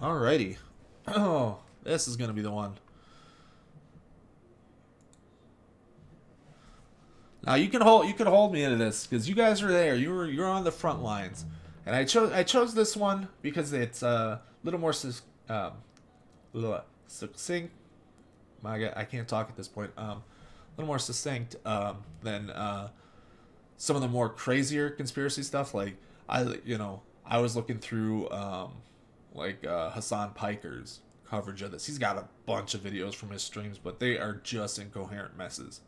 Alrighty. Oh, this is gonna be the one. Now you can hold me into this because you guys are there. You're on the front lines, and I chose this one because it's a little more succinct. My God, I can't talk at this point. A little more succinct than some of the more crazier conspiracy stuff. Like I was looking through Hassan Piker's coverage of this. He's got a bunch of videos from his streams, but they are just incoherent messes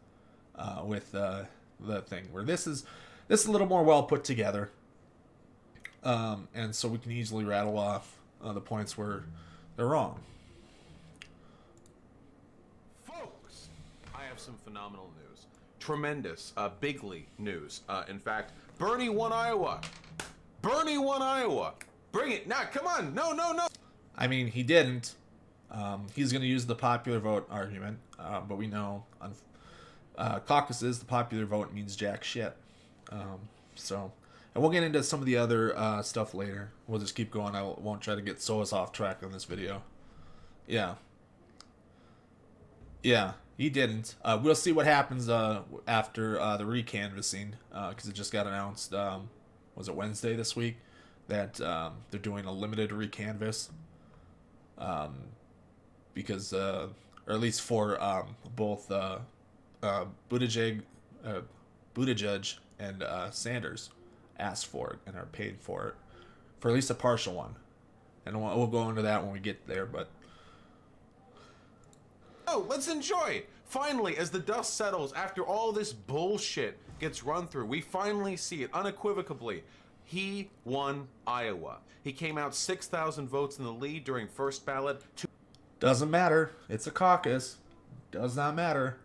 with the thing. Where this is a little more well put together, and so we can easily rattle off the points where they're wrong. Folks, I have some phenomenal news. Tremendous, bigly news. In fact, Bernie won Iowa. Bernie won Iowa. Bring it. Now, come on. No, no, no. I mean, he didn't. He's going to use the popular vote argument, but we know on caucuses, the popular vote means jack shit. So, and we'll get into some of the other stuff later. We'll just keep going. I won't try to get us off track on this video. Yeah. Yeah, he didn't. We'll see what happens after the recanvassing, because it just got announced, was it Wednesday this week, that they're doing a limited recanvass. Because, or at least for both Buttigieg, Buttigieg and Sanders asked for it and are paid for it, for at least a partial one. And we'll go into that when we get there, but... Oh, let's enjoy. Finally, as the dust settles after all this bullshit gets run through, we finally see it unequivocally. He won Iowa. He came out 6,000 votes in the lead during first ballot. Doesn't matter. It's a caucus. Does not matter.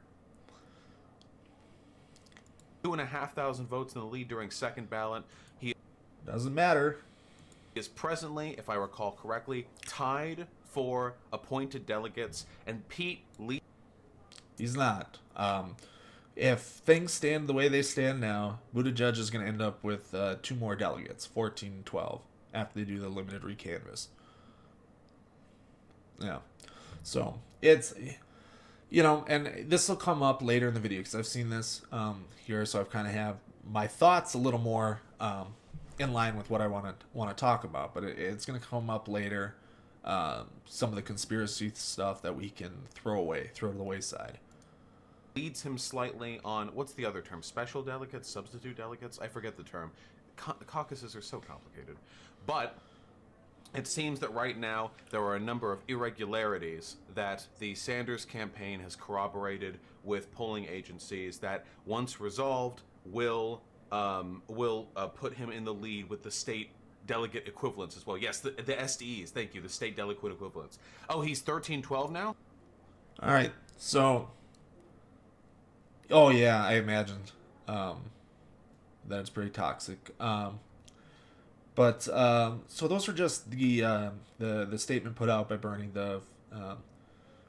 2,500 votes in the lead during second ballot. He Doesn't matter. is presently, if I recall correctly, tied for appointed delegates, and Pete Lee. He's not. If things stand the way they stand now, Buttigieg is going to end up with 2 more delegates, 14 and 12, after they do the limited recanvass. Yeah. So, it's, and this will come up later in the video, because I've seen this here, so I've kind of have my thoughts a little more in line with what I want to talk about, but it's going to come up later. Some of the conspiracy stuff that we can throw to the wayside. Leads him slightly on, what's the other term? Special delegates? Substitute delegates? I forget the term. Caucuses are so complicated. But it seems that right now there are a number of irregularities that the Sanders campaign has corroborated with polling agencies that, once resolved, will put him in the lead with the state delegate equivalents as well. Yes, the SDEs, thank you, the state delegate equivalents. Oh, he's 13-12 now? All right, so... Oh, yeah, I imagined that it's pretty toxic. But so those are just the statement put out by Bernie.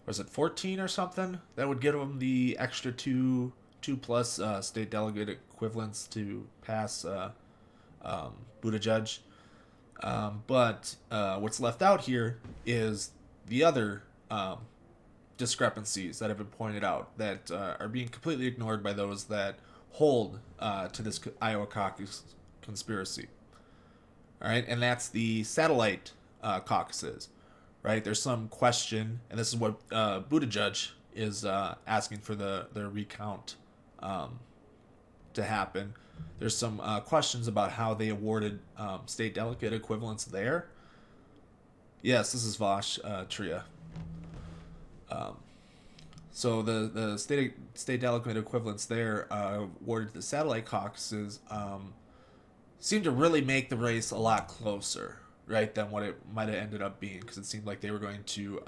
Was it 14 or something? That would give him the extra two plus state delegate equivalents to pass Buttigieg. But what's left out here is the other discrepancies that have been pointed out that are being completely ignored by those that hold to this Iowa caucus conspiracy. All right, and that's the satellite caucuses, right? There's some question, and this is what Buttigieg is asking for the recount to happen. There's some questions about how they awarded state delegate equivalents there. Yes, this is Vaush, Tria. So the state delegate equivalents there awarded to the satellite caucuses seemed to really make the race a lot closer, right, than what it might have ended up being, because it seemed like they were going to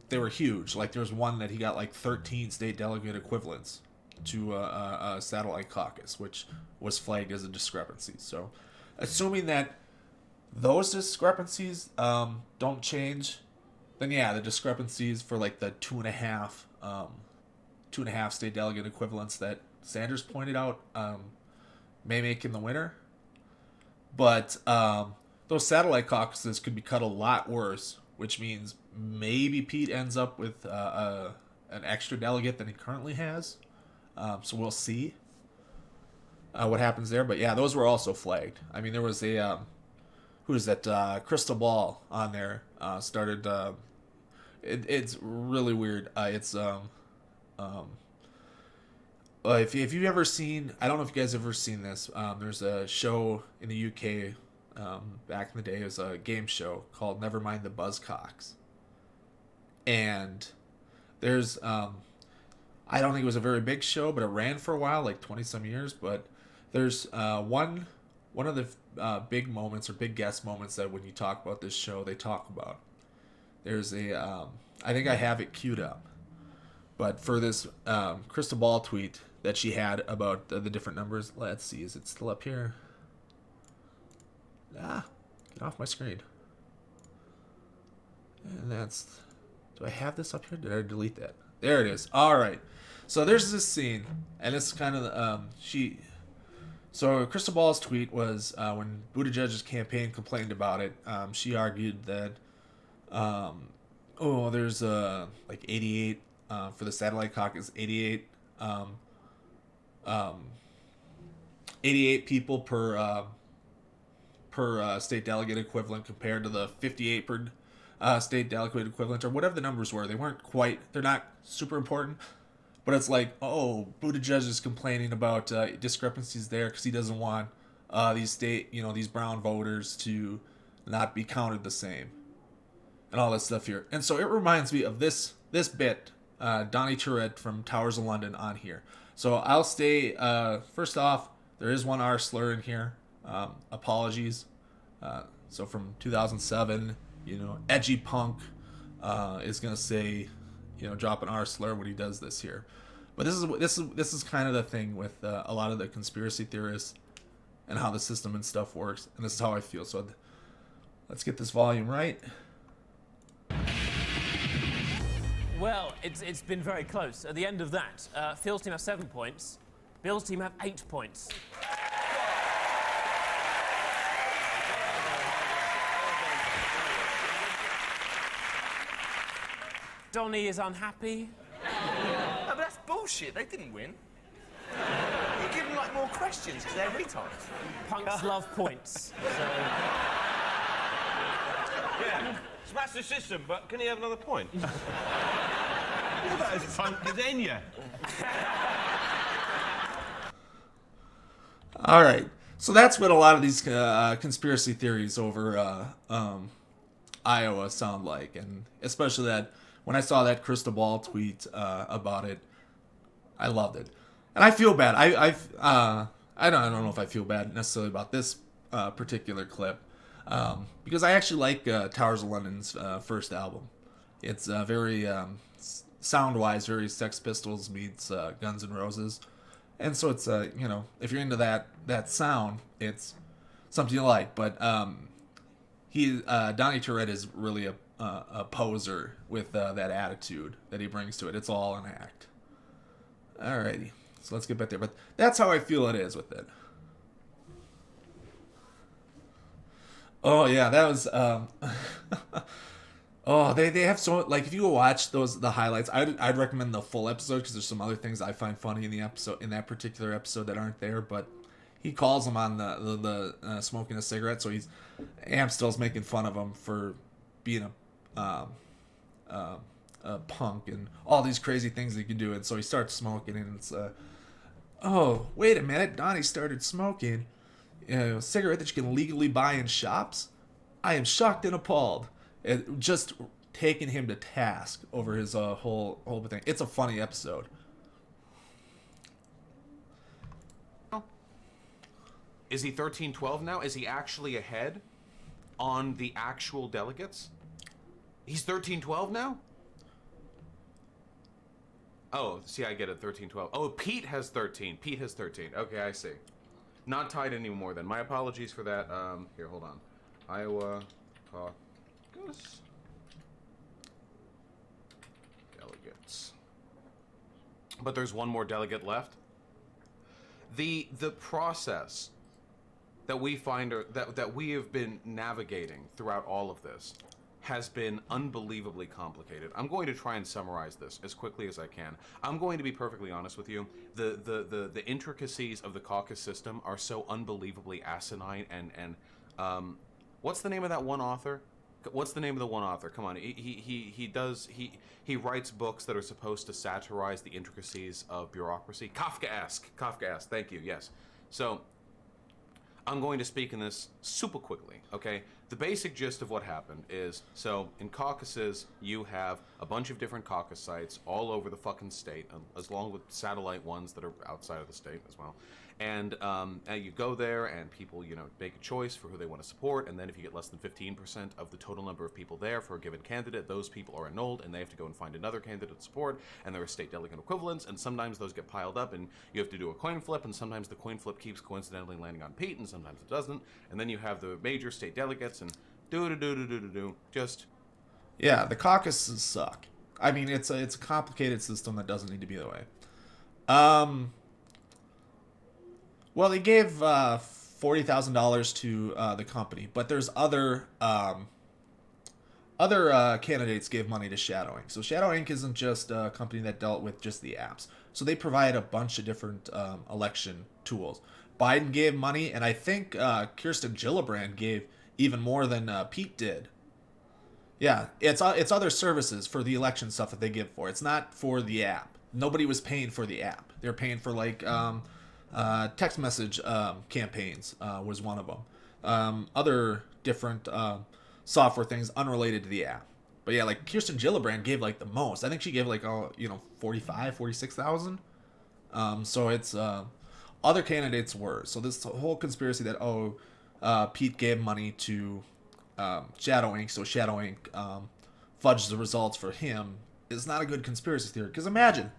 they were huge. Like, there was one that he got like 13 state delegate equivalents to a satellite caucus, which was flagged as a discrepancy. So, assuming that those discrepancies don't change, then yeah, the discrepancies for like the two and a half state delegate equivalents that Sanders pointed out may make in the winter. But those satellite caucuses could be cut a lot worse, which means maybe Pete ends up with an extra delegate than he currently has. So we'll see what happens there. But yeah, those were also flagged. I mean, there was a who is that? Crystal Ball on there started. It's really weird. If you've ever seen, I don't know if you guys have ever seen this. There's a show in the UK back in the day. It was a game show called Nevermind the Buzzcocks, and there's I don't think it was a very big show, but it ran for a while, like 20 some years. But there's one of the big moments or big guest moments that when you talk about this show, they talk about. There's a I think I have it queued up, but for this Crystal Ball tweet that she had about the different numbers. Let's see, is it still up here? Get off my screen. And that's... Do I have this up here? Did I delete that? There it is. All right. So there's this scene, and it's kind of So Crystal Ball's tweet was when Buttigieg's campaign complained about it. She argued that there's like 88 for the satellite caucus, 88 88 people per state delegate equivalent compared to the 58 per state delegate equivalent, or whatever the numbers were. They're not super important, but it's like, Buttigieg is complaining about discrepancies there because he doesn't want these brown voters to not be counted the same and all that stuff here. And so it reminds me of this bit, Donnie Tourette from Towers of London on here. So I'll stay, first off, there is one R slur in here. Apologies. So from 2007, edgy punk is going to say, drop an R slur when he does this here. But this is kind of the thing with a lot of the conspiracy theorists and how the system and stuff works. And this is how I feel. So let's get this volume right. Well, it's been very close. At the end of that, Phil's team have 7 points. Bill's team have 8 points. Donnie is unhappy. No, but that's bullshit. They didn't win. You give them like more questions because they're retards. Punks love points. So... Yeah, smash the system, but can he have another point? You're about as punk as Enya. All right. So that's what a lot of these conspiracy theories over Iowa sound like. And especially that when I saw that Crystal Ball tweet about it, I loved it. And I feel bad. I don't know if I feel bad necessarily about this particular clip. Because I actually like Towers of London's first album. It's very sound-wise, very Sex Pistols meets Guns N' Roses, and so it's if you're into that sound, it's something you like. But Donnie Tourette is really a poser with that attitude that he brings to it. It's all an act. Alrighty, so let's get back there. But that's how I feel it is with it. Oh yeah, that was. They have so, like, if you go watch the highlights, I'd recommend the full episode because there's some other things I find funny in that particular episode that aren't there. But he calls him on the smoking a cigarette, so Amstel's making fun of him for being a punk and all these crazy things he can do, and so he starts smoking, and it's oh wait a minute, Donnie started smoking. A cigarette that you can legally buy in shops? I am shocked and appalled. It just taking him to task over his whole thing. It's a funny episode. Is he 13-12 now? Is he actually ahead on the actual delegates? He's 13-12 now? Oh, see, I get it, 13-12. Oh, Pete has 13. Pete has 13. Okay, I see. Not tied anymore then. My apologies for that. Here, hold on. Iowa Caucus delegates. But there's one more delegate left. the process that we find that we have been navigating throughout all of this has been unbelievably complicated. I'm going to try and summarize this as quickly as I can. I'm going to be perfectly honest with you. The intricacies of the Caucus system are so unbelievably asinine and what's the name of that one author? What's the name of the one author? Come on, he writes books that are supposed to satirize the intricacies of bureaucracy. Kafkaesque. Thank you. Yes. So I'm going to speak in this super quickly, okay? The basic gist of what happened is, so in caucuses, you have a bunch of different caucus sites all over the fucking state, as long with satellite ones that are outside of the state as well. And you go there, and people, make a choice for who they want to support, and then if you get less than 15% of the total number of people there for a given candidate, those people are annulled, and they have to go and find another candidate to support, and there are state delegate equivalents, and sometimes those get piled up, and you have to do a coin flip, and sometimes the coin flip keeps coincidentally landing on Pete, and sometimes it doesn't, and then you have the major state delegates, and just... Yeah, the caucuses suck. I mean, it's a complicated system that doesn't need to be that way. Well, they gave $40,000 to the company, but there's other candidates gave money to Shadow Inc. So Shadow Inc. isn't just a company that dealt with just the apps. So they provide a bunch of different election tools. Biden gave money, and I think Kirsten Gillibrand gave even more than Pete did. Yeah, it's other services for the election stuff that they give for. It's not for the app. Nobody was paying for the app. They're paying for text message campaigns was one of them. Other different software things unrelated to the app. But yeah, like Kirsten Gillibrand gave like the most. I think she gave 46,000. So it's other candidates were. So this whole conspiracy that Pete gave money to Shadow Inc. so Shadow Inc. Fudged the results for him is not a good conspiracy theory. Because imagine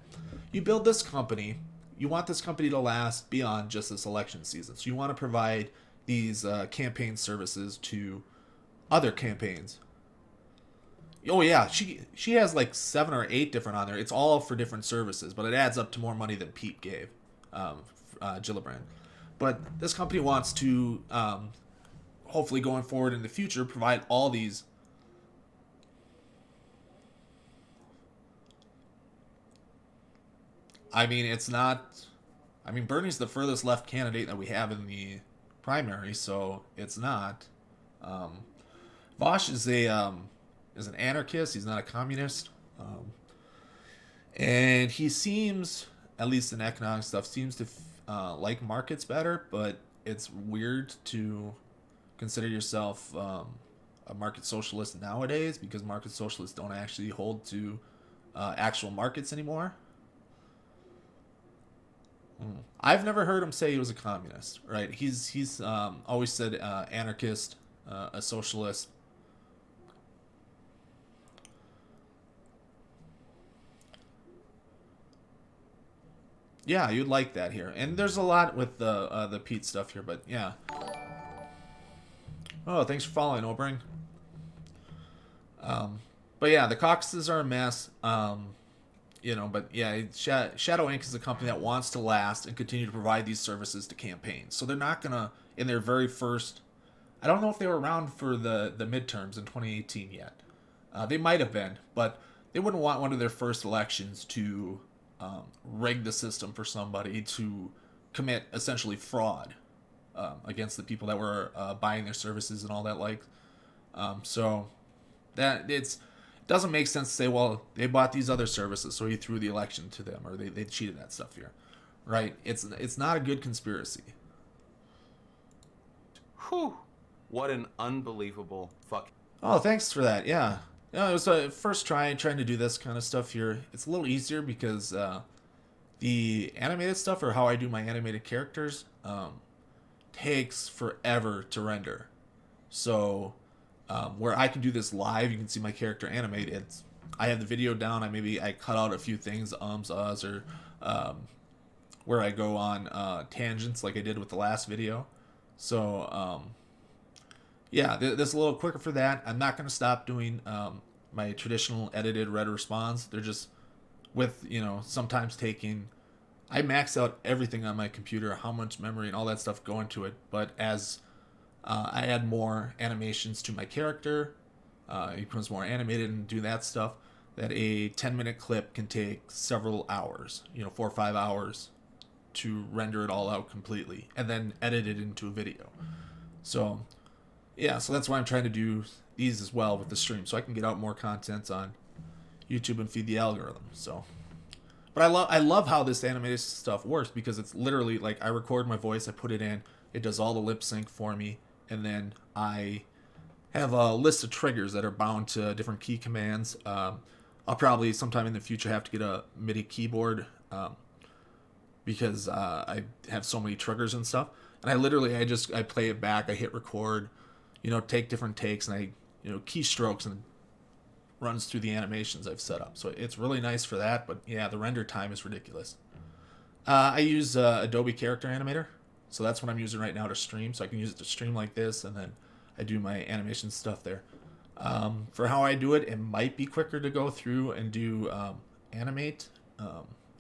you build this company. You want this company to last beyond just this election season. So you want to provide these campaign services to other campaigns. Oh yeah, she has like 7 or 8 different on there. It's all for different services, but it adds up to more money than Pete gave Gillibrand. But this company wants to hopefully going forward in the future provide all these. I mean, it's not... I mean, Bernie's the furthest left candidate that we have in the primary, so it's not. Vaush is an anarchist. He's not a communist. And he seems, at least in economic stuff, seems to like markets better, but it's weird to consider yourself a market socialist nowadays because market socialists don't actually hold to actual markets anymore. I've never heard him say he was a communist, right? He's always said anarchist, a socialist. Yeah, you'd like that here. And there's a lot with the Pete stuff here, but yeah. Oh, thanks for following, Obring. But yeah, the caucuses are a mess. But yeah, Shadow Inc. is a company that wants to last and continue to provide these services to campaigns. So they're not going to, in their very first... I don't know if they were around for the midterms in 2018 yet. They might have been, but they wouldn't want one of their first elections to rig the system for somebody to commit essentially fraud against the people that were buying their services and all that so that it doesn't make sense to say, well, they bought these other services, so he threw the election to them, or they cheated that stuff here, right? It's not a good conspiracy. Whew. What an unbelievable fuck. Oh, thanks for that. Yeah. It was a first trying to do this kind of stuff here. It's a little easier because the animated stuff, or how I do my animated characters, takes forever to render. So where I can do this live, you can see my character animated. I have the video down. I cut out a few things, uhs, or where I go on tangents like I did with the last video. So yeah, this is a little quicker for that. I'm not going to stop doing my traditional edited read response. They're just with, sometimes taking I max out everything on my computer, how much memory and all that stuff go into it. But as I add more animations to my character, it becomes more animated and do that stuff, that a 10-minute clip can take several hours, 4 or 5 hours to render it all out completely and then edit it into a video. So, yeah, so that's why I'm trying to do these as well with the stream, so I can get out more content on YouTube and feed the algorithm. So, but I love how this animated stuff works, because it's literally like I record my voice, I put it in, it does all the lip sync for me, and then I have a list of triggers that are bound to different key commands. I'll probably sometime in the future have to get a MIDI keyboard, because I have so many triggers and stuff. And I play it back, I hit record, take different takes, and I keystrokes, and runs through the animations I've set up. So it's really nice for that, but yeah, the render time is ridiculous. I use Adobe Character Animator, so that's what I'm using right now to stream. So I can use it to stream like this, and then I do my animation stuff there. For how I do it, it might be quicker to go through and do Animate,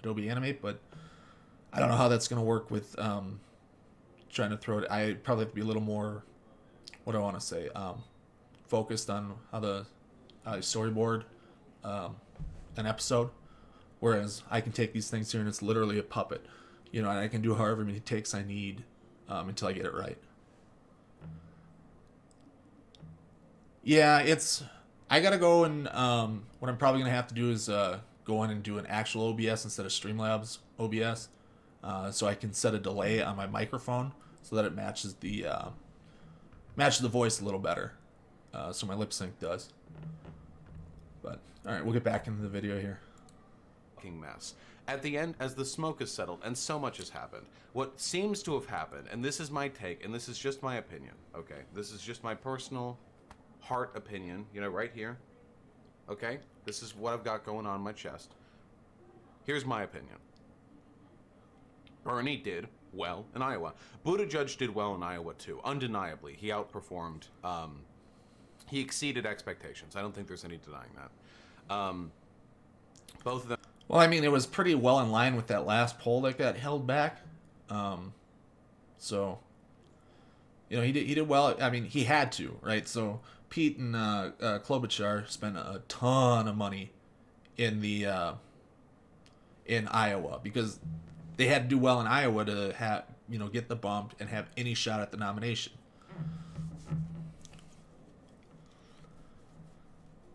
Adobe Animate, but I don't know how that's going to work with trying to throw it. I probably have to be a little more, what do I want to say, focused on how I storyboard an episode, whereas I can take these things here and it's literally a puppet, and I can do however many takes I need until I get it right. Yeah, I gotta go and what I'm probably gonna have to do is go in and do an actual OBS instead of Streamlabs OBS, so I can set a delay on my microphone so that it matches the voice a little better, so my lip sync does. But all right, we'll get back into the video here. Mess. At the end, as the smoke has settled and so much has happened, what seems to have happened, and this is my take, and this is just my opinion, okay? This is just my personal heart opinion, right here, okay? This is what I've got going on in my chest. Here's my opinion. Bernie did well in Iowa. Buttigieg did well in Iowa too, undeniably. He outperformed, he exceeded expectations. I don't think there's any denying that. Both of them. Well, I mean, it was pretty well in line with that last poll that got held back. So, he did well. I mean, he had to, right? So Pete and Klobuchar spent a ton of money in Iowa, because they had to do well in Iowa to have get the bump and have any shot at the nomination.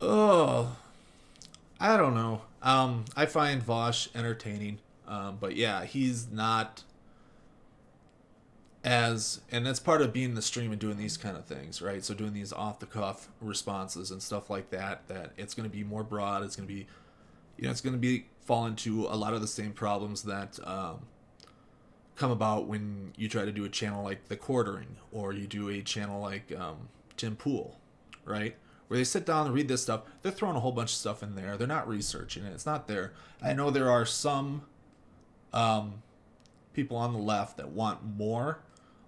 Oh, I don't know. I find Vaush entertaining, but yeah, he's not and that's part of being the stream and doing these kind of things, right? So doing these off-the-cuff responses and stuff like that it's going to be more broad. It's going to be, it's going to fall into a lot of the same problems that come about when you try to do a channel like The Quartering, or you do a channel like Tim Pool, right? Where they sit down and read this stuff. They're throwing a whole bunch of stuff in there. They're not researching it. It's not there. I know there are some people on the left that want more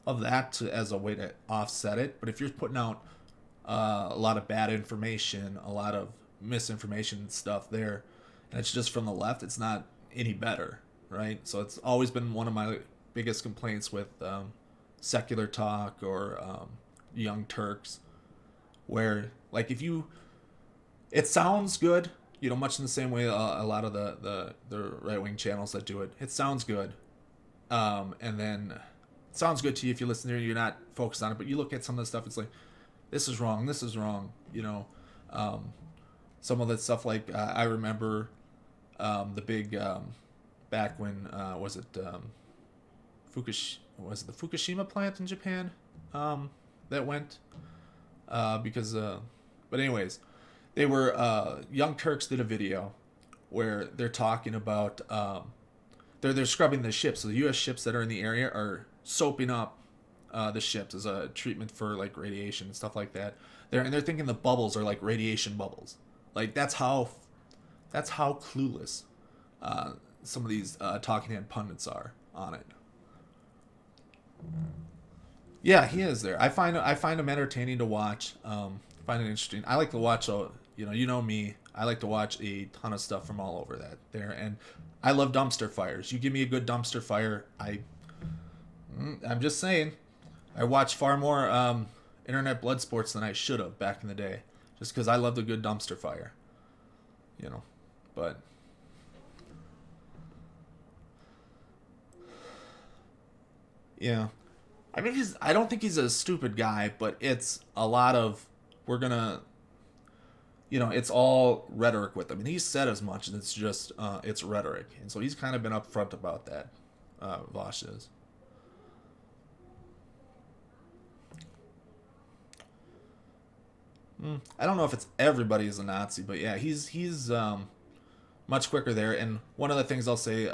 of that as a way to offset it. But if you're putting out a lot of bad information, a lot of misinformation and stuff there, and it's just from the left, it's not any better, right? So it's always been one of my biggest complaints with secular talk or Young Turks, where like it sounds good, much in the same way a lot of the right-wing channels that do it. It sounds good, and then it sounds good to you if you listen to it, you're not focused on it, but you look at some of the stuff, it's like, this is wrong, some of the stuff, like I remember the big back when was it the Fukushima plant in Japan that went because but anyways, they were Young Turks did a video where they're talking about they're scrubbing the ships. So the U.S. ships that are in the area are soaping up the ships as a treatment for like radiation and stuff like that. They're thinking the bubbles are like radiation bubbles. Like that's how clueless some of these talking head pundits are on it. Yeah, he is there. I find him entertaining to watch. Find it interesting. I like to watch you know me. I like to watch a ton of stuff from all over that there, and I love dumpster fires. You give me a good dumpster fire, I'm just saying, I watched far more internet blood sports than I should have back in the day, just because I loved a good dumpster fire. But yeah, I mean, I don't think he's a stupid guy, but it's a lot of, we're gonna, it's all rhetoric with him. And he's said as much, and it's just, it's rhetoric. And so he's kind of been upfront about that, Vaush is. I don't know if it's everybody is a Nazi, but yeah, he's much quicker there. And one of the things I'll say,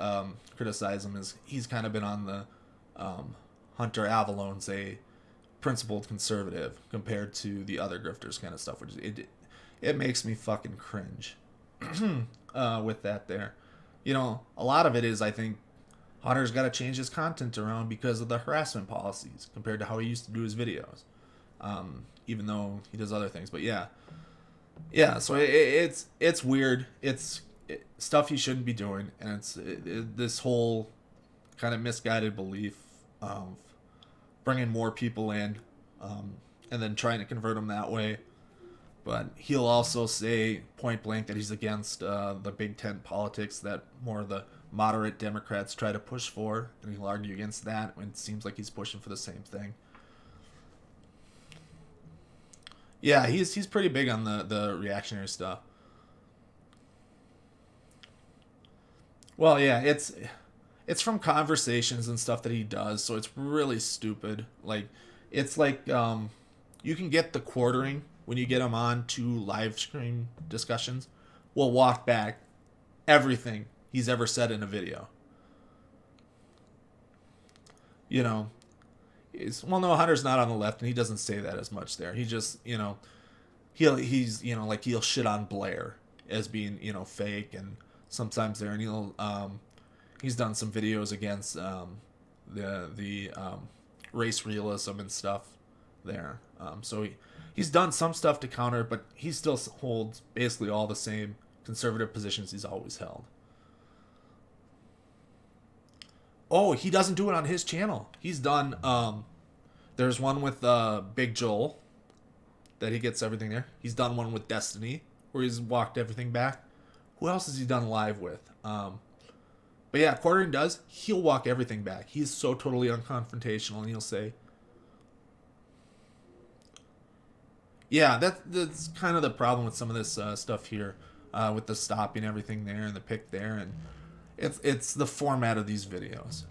criticize him, is he's kind of been on the, Hunter Avalone's a principled conservative compared to the other grifters kind of stuff, which it makes me fucking cringe with that there. A lot of it is, I think Hunter's got to change his content around because of the harassment policies compared to how he used to do his videos, even though he does other things. But yeah, so it's weird. It's stuff he shouldn't be doing, and it's this whole kind of misguided belief of bringing more people in, and then trying to convert them that way. But he'll also say point blank that he's against the Big Tent politics that more of the moderate Democrats try to push for, and he'll argue against that when it seems like he's pushing for the same thing. Yeah, he's pretty big on the reactionary stuff. Well, yeah, it's from conversations and stuff that he does, so it's really stupid. Like, it's like you can get the quartering when you get him on to live stream discussions. We'll walk back everything he's ever said in a video. No, Hunter's not on the left, and he doesn't say that as much there. He just, he's like he'll shit on Blair as being, fake, and sometimes there, and he's done some videos against the race realism and stuff there. So he's done some stuff to counter, but he still holds basically all the same conservative positions he's always held. Oh, he doesn't do it on his channel. He's done, there's one with Big Joel that he gets everything there. He's done one with Destiny where he's walked everything back. Who else has he done live with? But yeah, quartering does. He'll walk everything back. He's so totally unconfrontational, and he'll say, yeah, that's kind of the problem with some of this stuff here, with the stopping everything there and the pick there, and it's the format of these videos.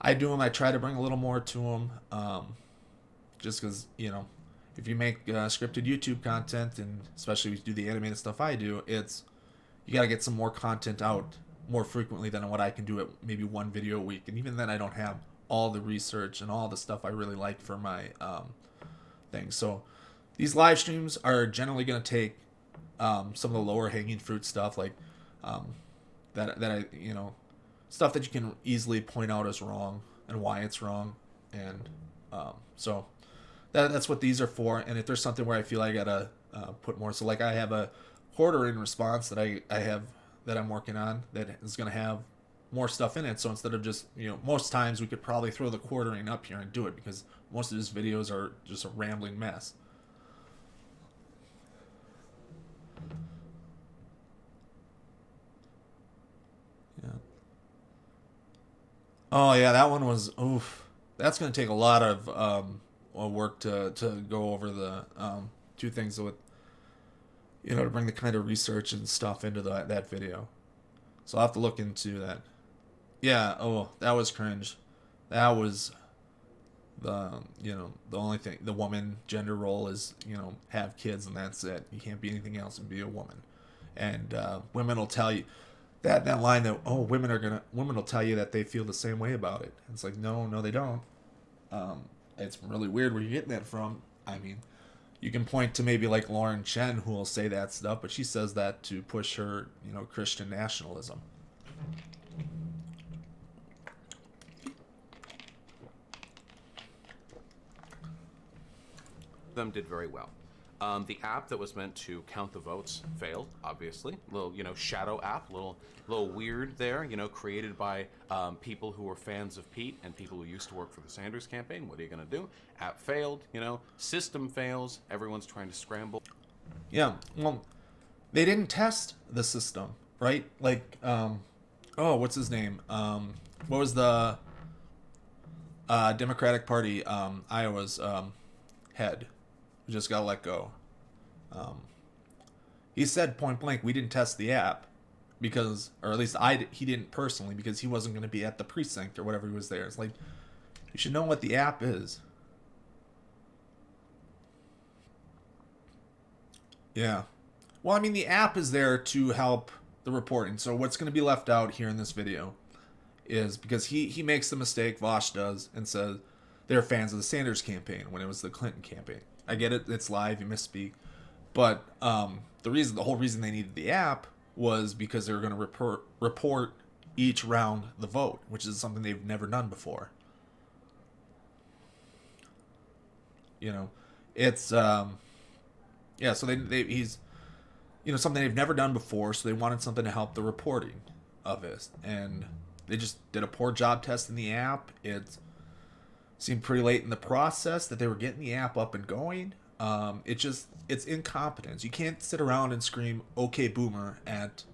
I do them. I try to bring a little more to them, just because, if you make scripted YouTube content, and especially if you do the animated stuff I do, you got to get some more content out more frequently than what I can do at maybe one video a week. And even then, I don't have all the research and all the stuff I really like for my things. So these live streams are generally going to take some of the lower hanging fruit stuff, like that I, stuff that you can easily point out as wrong and why it's wrong. And so that's what these are for. And if there's something where I feel I gotta put more, so like I have a quartering response that I have that I'm working on that is gonna have more stuff in it. So instead of just, most times we could probably throw the quartering up here and do it, because most of his videos are just a rambling mess. Yeah. Oh yeah, that one was oof. That's gonna take a lot of work to go over the two things with, to bring the kind of research and stuff into that video. So I'll have to look into that. Yeah, that was cringe. That was the only thing, the woman gender role is, have kids and that's it. You can't be anything else and be a woman. And women will tell you that line that, women will tell you that they feel the same way about it. And it's like, no, they don't. It's really weird where you're getting that from. I mean, you can point to maybe like Lauren Chen, who will say that stuff, but she says that to push her, Christian nationalism. Them did very well. The app that was meant to count the votes failed, obviously. Little, shadow app, little weird there, created by people who were fans of Pete and people who used to work for the Sanders campaign. What are you going to do? App failed, system fails. Everyone's trying to scramble. Yeah, well, they didn't test the system, right? Like, what's his name? What was the Democratic Party, Iowa's head, who just got let go? He said point blank, we didn't test the app because, or at least he didn't personally, because he wasn't going to be at the precinct or whatever he was there. It's like, you should know what the app is. Yeah. Well, I mean, the app is there to help the reporting. So what's going to be left out here in this video is because he makes the mistake, Vaush does, and says they're fans of the Sanders campaign when it was the Clinton campaign. I get it, it's live, you misspeak. But the whole reason they needed the app was because they were going to report each round the vote, which is something they've never done before. It's so he's something they've never done before, so they wanted something to help the reporting of it, and they just did a poor job testing the app. It seemed pretty late in the process that they were getting the app up and going. It's incompetence. You can't sit around and scream "Okay, boomer" at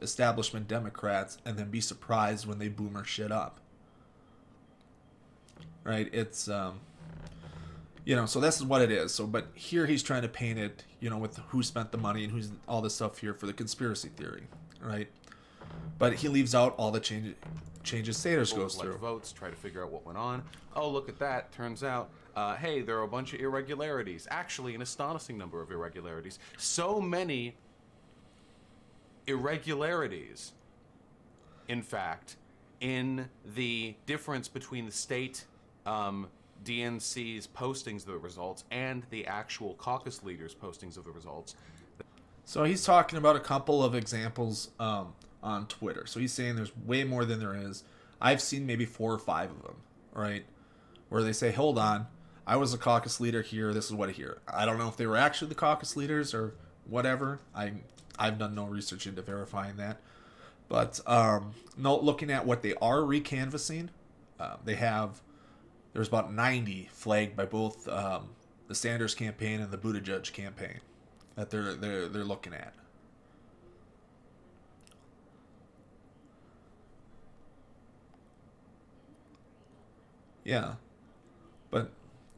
establishment Democrats and then be surprised when they boomer shit up. Right? It's so this is what it is. So, but here he's trying to paint it, with who spent the money and who's all this stuff here for the conspiracy theory, right? But he leaves out all the changes Sanders goes through. Votes, try to figure out what went on. Oh, look at that. Turns out, hey, there are a bunch of irregularities. Actually, an astonishing number of irregularities. So many irregularities, in fact, in the difference between the state DNC's postings of the results and the actual caucus leaders' postings of the results. So he's talking about a couple of examples on Twitter. So he's saying there's way more than there is. I've seen maybe 4 or 5 of them, right? Where they say, hold on, I was a caucus leader here, this is what I hear. I don't know if they were actually the caucus leaders or whatever. I've done no research into verifying that. But looking at what they are recanvassing, there's about 90 flagged by both the Sanders campaign and the Buttigieg campaign that they're looking at. Yeah, but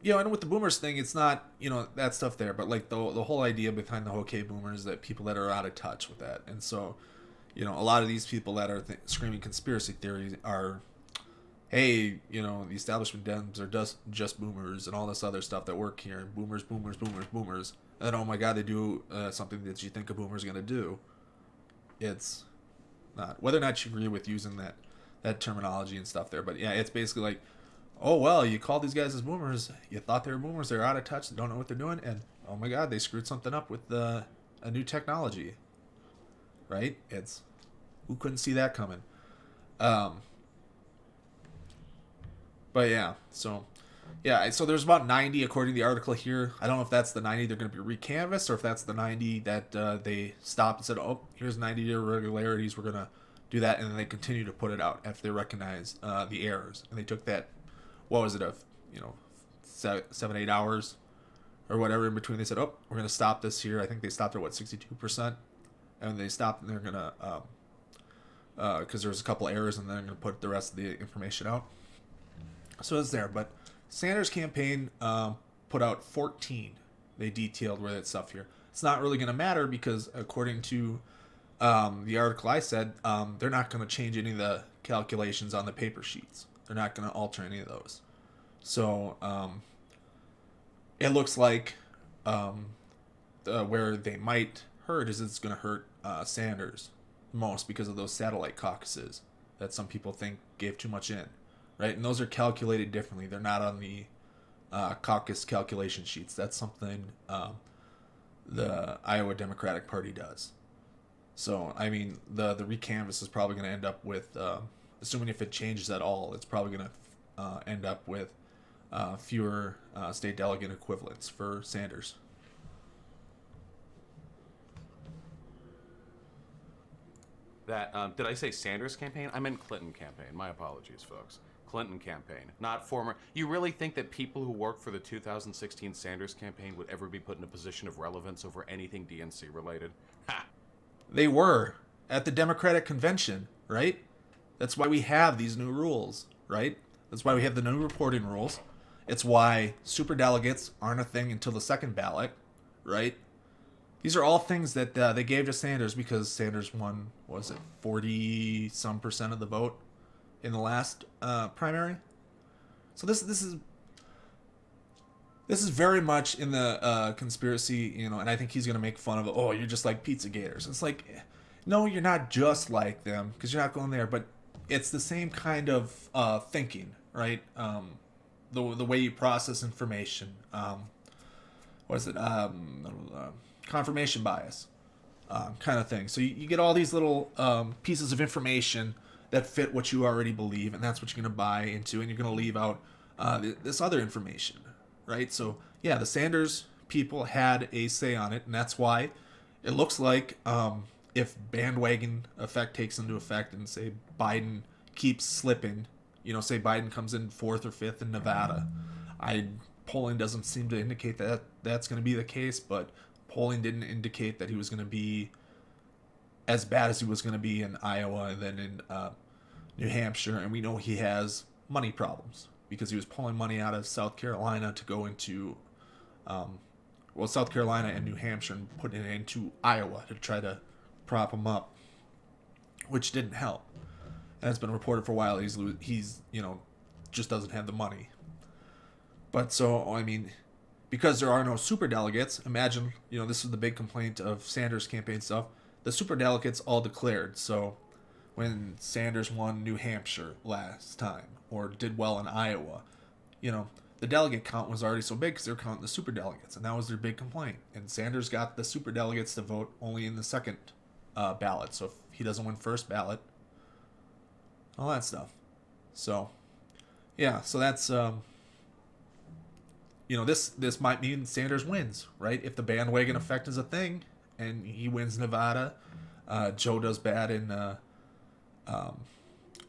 and with the boomers thing, it's not that stuff there, but like the whole idea behind the okay boomers, that people that are out of touch with that, and so a lot of these people that are screaming conspiracy theories are, hey, the establishment Dems are just boomers and all this other stuff that work here. Boomers. And then, oh my God, they do something that you think a boomer's going to do. It's not. Whether or not you agree with using that terminology and stuff there. But yeah, it's basically like, oh, well, you called these guys as boomers. You thought they were boomers. They're out of touch. They don't know what they're doing. And, oh my God, they screwed something up with a new technology. Right? Who couldn't see that coming? But yeah, so there's about 90 according to the article here. I don't know if that's the 90 they're going to be recanvassed or if that's the 90 that they stopped and said, oh, here's 90 irregularities, we're going to do that, and then they continue to put it out after they recognize the errors. And they took that, what was it, 7-8 hours or whatever in between. They said, oh, we're going to stop this here. I think they stopped at 62%, and they stopped and they're going to because there's a couple errors, and then they're going to put the rest of the information out. So it's there, but Sanders campaign put out 14. They detailed where that stuff here. It's not really going to matter because according to the article I said, they're not going to change any of the calculations on the paper sheets. They're not going to alter any of those. So it looks like where they might hurt is it's going to hurt Sanders most because of those satellite caucuses that some people think gave too much in. Right, and those are calculated differently. They're not on the caucus calculation sheets. That's something the Iowa Democratic Party does. So, I mean, the recanvass is probably going to end up with, assuming if it changes at all, it's probably going to end up with fewer state delegate equivalents for Sanders. that, did I say Sanders campaign? I meant Clinton campaign. My apologies, folks. Clinton campaign, not former. You really think that people who worked for the 2016 Sanders campaign would ever be put in a position of relevance over anything DNC related? Ha! They were at the Democratic convention, right? That's why we have these new rules, right? That's why we have the new reporting rules. It's why superdelegates aren't a thing until the second ballot, right? These are all things that they gave to Sanders because Sanders won, what was it, 40-some% of the vote in the last primary. So this is very much in the conspiracy, and I think he's going to make fun of, oh, you're just like pizza gators. It's like, no, you're not just like them because you're not going there, but it's the same kind of thinking, right? The way you process information. What is it? Confirmation bias kind of thing. So you get all these little pieces of information that fit what you already believe, and that's what you're going to buy into, and you're going to leave out this other information, right? So, yeah, the Sanders people had a say on it, and that's why it looks like if bandwagon effect takes into effect and, say, Biden keeps slipping, say Biden comes in 4th or 5th in Nevada, polling doesn't seem to indicate that that's going to be the case, but polling didn't indicate that he was going to be as bad as he was going to be in Iowa and then in New Hampshire, and we know he has money problems because he was pulling money out of South Carolina to go into, South Carolina and New Hampshire and putting it into Iowa to try to prop him up, which didn't help. And it's been reported for a while he's just doesn't have the money. But so, I mean, because there are no superdelegates, imagine, this is the big complaint of Sanders campaign stuff. The superdelegates all declared. So when Sanders won New Hampshire last time or did well in Iowa, the delegate count was already so big because they were counting the superdelegates, and that was their big complaint. And Sanders got the superdelegates to vote only in the second ballot. So if he doesn't win first ballot, all that stuff. So, yeah, so that's... this might mean Sanders wins, right? If the bandwagon effect is a thing, and he wins Nevada, Joe does bad in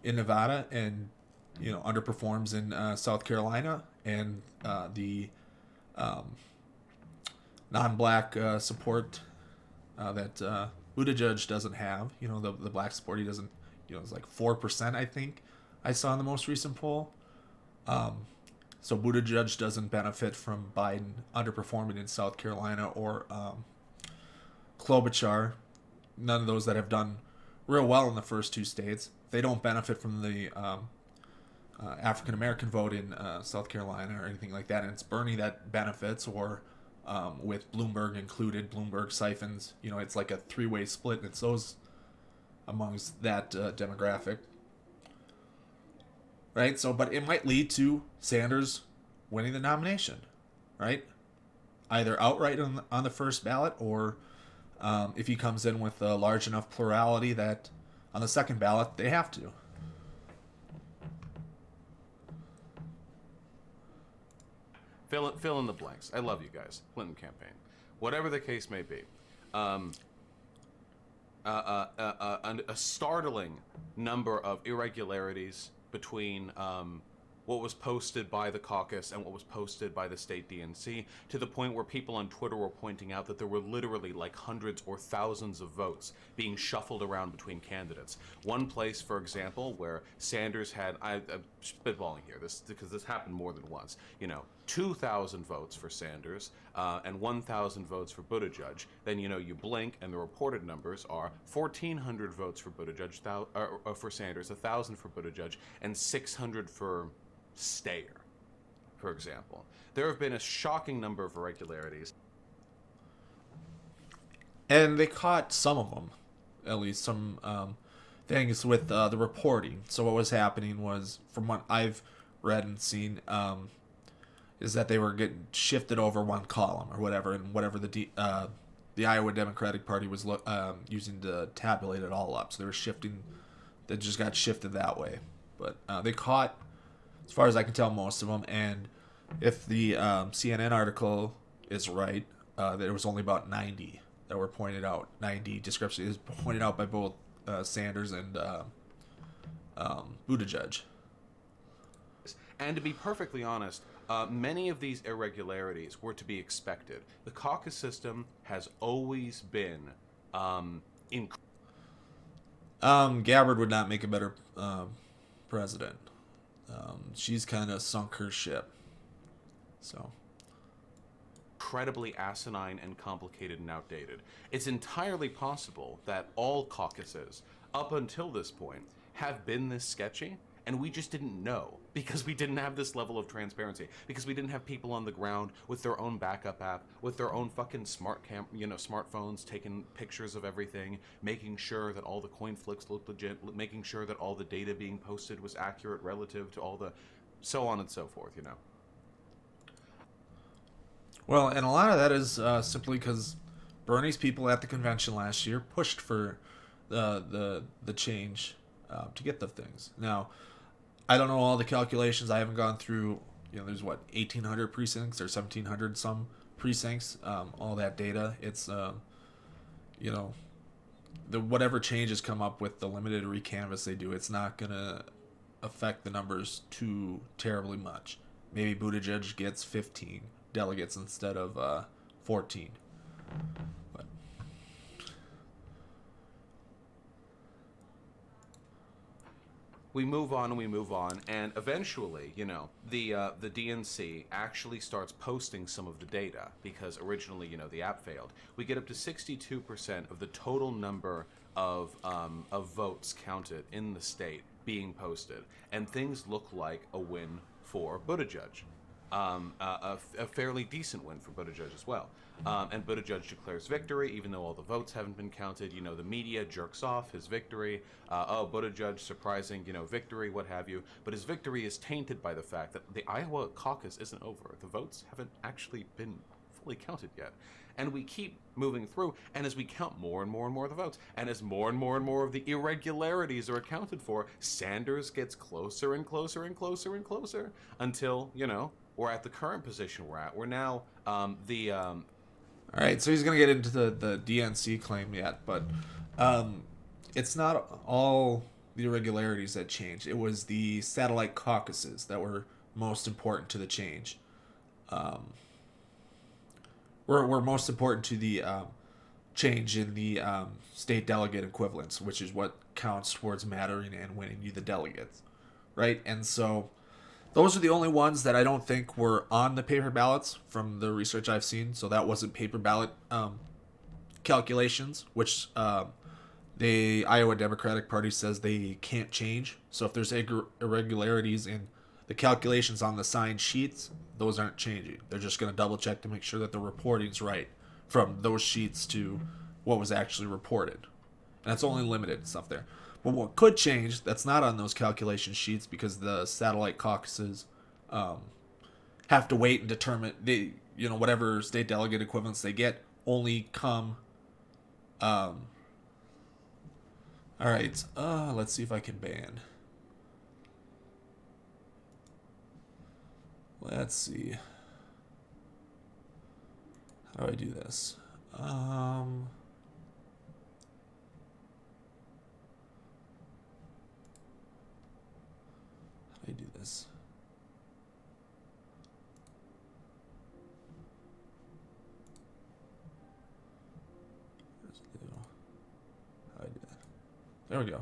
Nevada, and underperforms in South Carolina, and the non-black support that Buttigieg doesn't have. The black support he doesn't. It's like 4%, I think I saw in the most recent poll. So Buttigieg doesn't benefit from Biden underperforming in South Carolina or Klobuchar. None of those that have done real well in the first two states. They don't benefit from the African American vote in South Carolina or anything like that. And it's Bernie that benefits, or with Bloomberg included, Bloomberg siphons. It's like a three-way split, and it's those amongst that demographic. Right? So, but it might lead to Sanders winning the nomination, right? Either outright on the first ballot, or if he comes in with a large enough plurality that on the second ballot they have to. Fill in the blanks. I love you guys. Clinton campaign. Whatever the case may be. A startling number of irregularities between what was posted by the caucus and what was posted by the state DNC, to the point where people on Twitter were pointing out that there were literally like hundreds or thousands of votes being shuffled around between candidates. One place, for example, where Sanders had, I'm spitballing here, because this happened more than once, 2,000 votes for Sanders and 1,000 votes for Buttigieg. Then, you blink and the reported numbers are 1,400 votes for Buttigieg, for Sanders, 1,000 for Buttigieg, and 600 for Steyer, for example. There have been a shocking number of irregularities. And they caught some of them, at least some things with the reporting. So what was happening was, from what I've read and seen, is that they were getting shifted over one column or whatever, and whatever the Iowa Democratic Party was using to tabulate it all up. So they were shifting, they just got shifted that way. But they caught, as far as I can tell, most of them. And if the CNN article is right, there was only about 90 that were pointed out. 90 discrepancies pointed out by both Sanders and Buttigieg. And to be perfectly honest, many of these irregularities were to be expected. The caucus system has always been Gabbard would not make a better president. She's kind of sunk her ship. So. incredibly asinine and complicated and outdated. It's entirely possible that all caucuses, up until this point, have been this sketchy, and we just didn't know because we didn't have this level of transparency, because we didn't have people on the ground with their own backup app, with their own fucking smartphones taking pictures of everything, making sure that all the coin flicks looked legit, making sure that all the data being posted was accurate relative to all the so on and so forth, you know. Well, and a lot of that is simply because Bernie's people at the convention last year pushed for the change to get the things. Now, I don't know all the calculations. I haven't gone through. There's 1,800 precincts or 1,700 some precincts. All that data. It's the whatever changes come up with the limited recanvass they do. It's not gonna affect the numbers too terribly much. Maybe Buttigieg gets 15 delegates instead of 14. But we move on and we move on, and eventually, the DNC actually starts posting some of the data because originally, the app failed. We get up to 62% of the total number of votes counted in the state being posted, and things look like a win for Buttigieg. A fairly decent win for Buttigieg as well. And Buttigieg declares victory, even though all the votes haven't been counted. The media jerks off his victory. Buttigieg, surprising, victory, what have you. But his victory is tainted by the fact that the Iowa caucus isn't over. The votes haven't actually been fully counted yet. And we keep moving through, and as we count more and more and more of the votes, and as more and more and more of the irregularities are accounted for, Sanders gets closer and closer and closer and closer until, we're at the current position we're at. We're now All right, so he's going to get into the DNC claim yet, but it's not all the irregularities that changed. It was the satellite caucuses that were most important to the change. Were most important to the change in the state delegate equivalents, which is what counts towards mattering and winning you the delegates, right? And so those are the only ones that I don't think were on the paper ballots from the research I've seen. So that wasn't paper ballot calculations, which the Iowa Democratic Party says they can't change. So if there's irregularities in the calculations on the signed sheets, those aren't changing. They're just going to double check to make sure that the reporting's right from those sheets to what was actually reported. And that's only limited stuff there. But what could change, that's not on those calculation sheets, because the satellite caucuses have to wait and determine whatever state delegate equivalents they get only come. All right, let's see if I can ban. Let's see. How do I do this? How do I do this? How do I do that? There we go.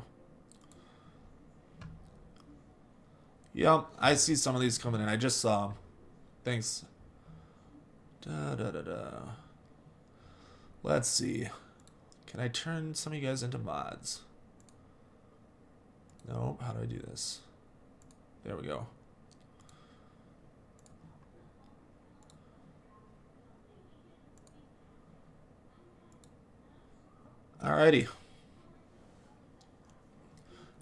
Yeah, I see some of these coming in. I just saw them. Thanks. Let's see. Can I turn some of you guys into mods? Nope. How do I do this? There we go. Alrighty.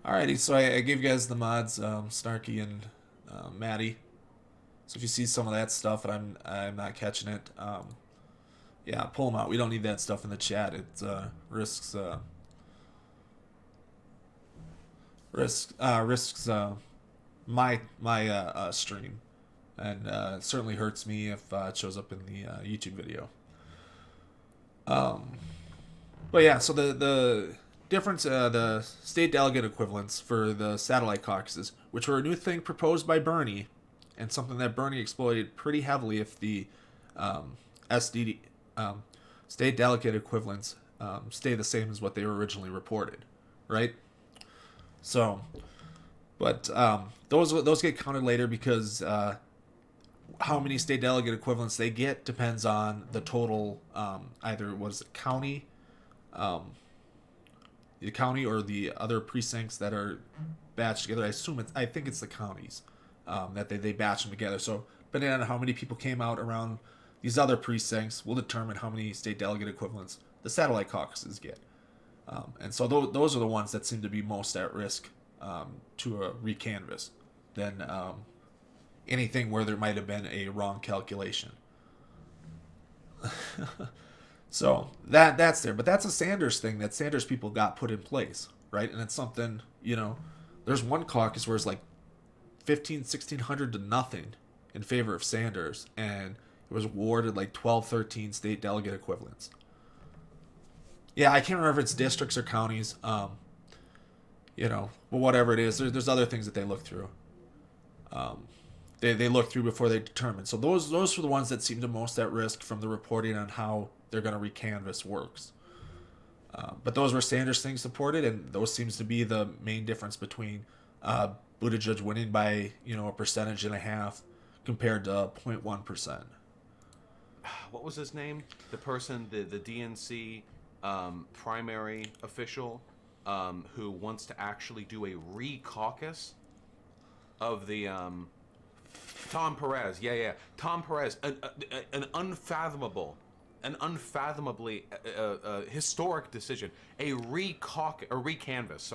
Alrighty, so I gave you guys the mods, Snarky and Maddie. So if you see some of that stuff and I'm not catching it, yeah, pull them out. We don't need that stuff in the chat. It risks my stream, and it certainly hurts me if it shows up in the YouTube video. But yeah, so the difference, the state delegate equivalents for the satellite caucuses, which were a new thing proposed by Bernie, and something that Bernie exploited pretty heavily if the SDD, state delegate equivalents stay the same as what they were originally reported, right? So, but those get counted later because how many state delegate equivalents they get depends on the total, either was it county, the county or the other precincts that are batched together. I think it's the counties that they batch them together. So depending on how many people came out around these other precincts will determine how many state delegate equivalents the satellite caucuses get. And so those are the ones that seem to be most at risk to a recanvass than anything where there might have been a wrong calculation. So that's there. But that's a Sanders thing that Sanders people got put in place, right? And it's something, there's one caucus where it's like 1,600 to nothing in favor of Sanders, and it was awarded like 12, 13 state delegate equivalents. Yeah, I can't remember if it's districts or counties, but whatever it is, there's other things that they look through. They look through before they determine. So those are the ones that seem the most at risk from the reporting on how they're going to recanvass works. But those were Sanders things supported, and those seems to be the main difference between Buttigieg winning by a 1.5% compared to 0.1%. What was his name? The person, the DNC primary official who wants to actually do a re-caucus of the Tom Perez. Yeah. Tom Perez, an unfathomably historic decision. A recanvass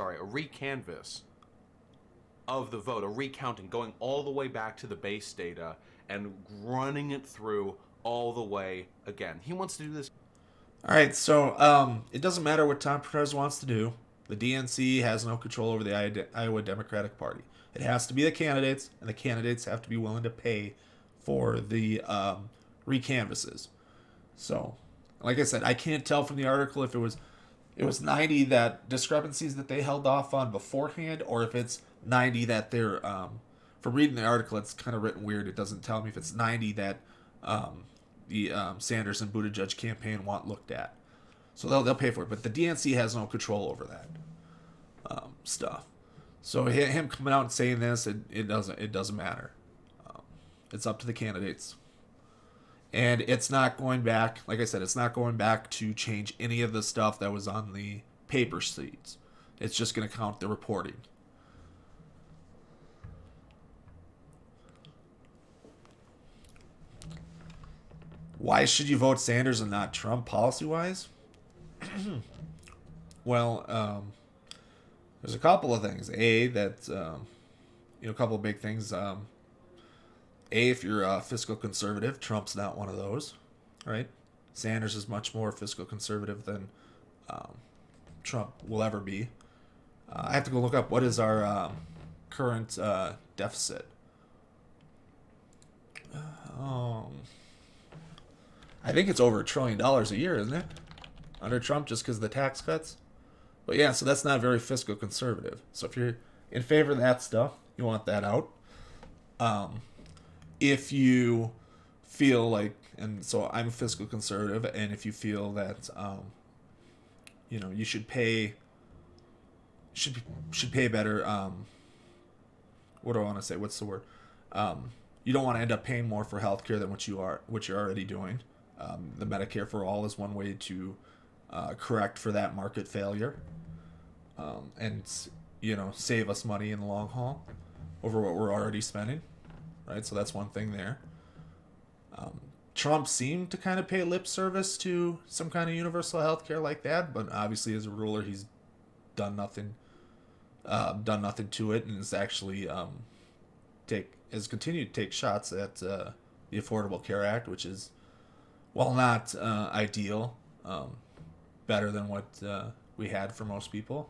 of the vote, a recounting, going all the way back to the base data and running it through all the way again. He wants to do this. All right, so it doesn't matter what Tom Perez wants to do. The DNC has no control over the Iowa Democratic Party. It has to be the candidates, and the candidates have to be willing to pay for the recanvasses. So, like I said, I can't tell from the article if it was 90 that discrepancies that they held off on beforehand, or if it's 90 that they're from reading the article, it's kind of written weird. It doesn't tell me if it's 90 that the Sanders and Buttigieg campaign want looked at. So they'll pay for it, but the DNC has no control over that stuff. So him coming out and saying this, it doesn't matter. It's up to the candidates. And it's not going back, like I said, it's not going back to change any of the stuff that was on the paper sheets. It's just going to count the reporting. Why should you vote Sanders and not Trump policy-wise? Well, there's a couple of things. A couple of big things. If you're a fiscal conservative, Trump's not one of those, right? Sanders is much more fiscal conservative than Trump will ever be. I have to go look up what is our current deficit. I think it's over $1 trillion a year, isn't it? Under Trump, just because of the tax cuts. But yeah, so that's not very fiscal conservative. So if you're in favor of that stuff, you want that out. If you feel like, and so I'm fiscal conservative, and if you feel that, you should pay better. What do I want to say? What's the word? You don't want to end up paying more for healthcare than what you're already doing. The Medicare for All is one way to correct for that market failure, and save us money in the long haul over what we're already spending, right? So that's one thing there. Trump seemed to kind of pay lip service to some kind of universal health care like that, but obviously as a ruler he's done nothing to it, and has actually has continued to take shots at the Affordable Care Act, which is, while not ideal, better than what we had for most people.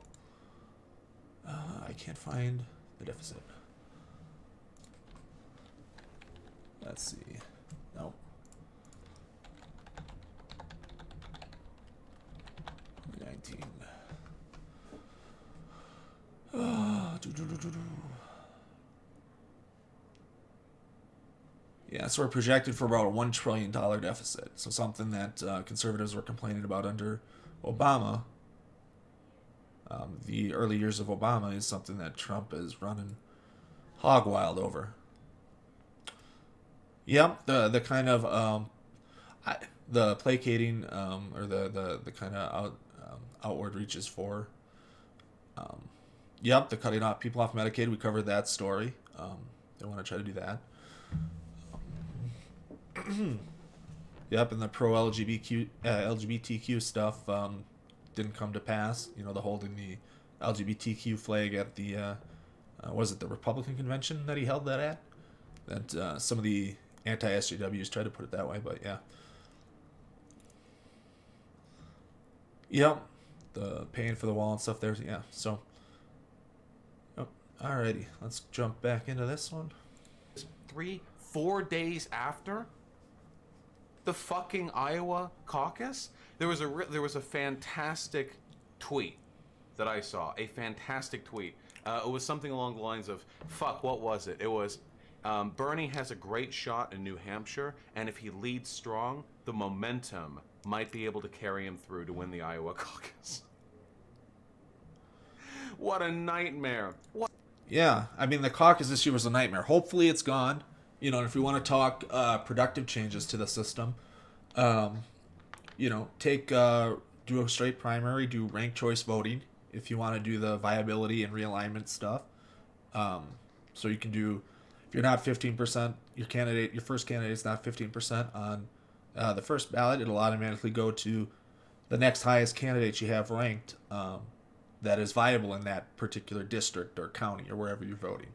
I can't find the deficit. Let's see. Nope. 19. Yeah, so we're projected for about a $1 trillion deficit. So something that conservatives were complaining about under Obama. The early years of Obama is something that Trump is running hog wild over. Yep, the kind of the placating or the kind of outward reaches for. Yep, the cutting off people off Medicaid. We covered that story. They want to try to do that. Yep, and the pro LGBTQ stuff didn't come to pass. You know, the holding the LGBTQ flag at the was it the Republican convention that he held that at? That some of the anti-SJWs tried to put it that way, but yeah. Yep, the paying for the wall and stuff there. Yeah, so. Oh, alrighty, let's jump back into this one. 3-4 days after the fucking Iowa caucus, there was a fantastic tweet that I saw. A fantastic tweet. It was something along the lines of, fuck, what was it? It was, Bernie has a great shot in New Hampshire, and if he leads strong, the momentum might be able to carry him through to win the Iowa caucus. What a nightmare. What? Yeah, I mean, the caucus issue was a nightmare. Hopefully it's gone. You know, if we want to talk productive changes to the system, you know, do a straight primary, do ranked choice voting if you want to do the viability and realignment stuff. So you can do, if you're not 15%, your first candidate's not 15% on the first ballot, it'll automatically go to the next highest candidate you have ranked that is viable in that particular district or county or wherever you're voting.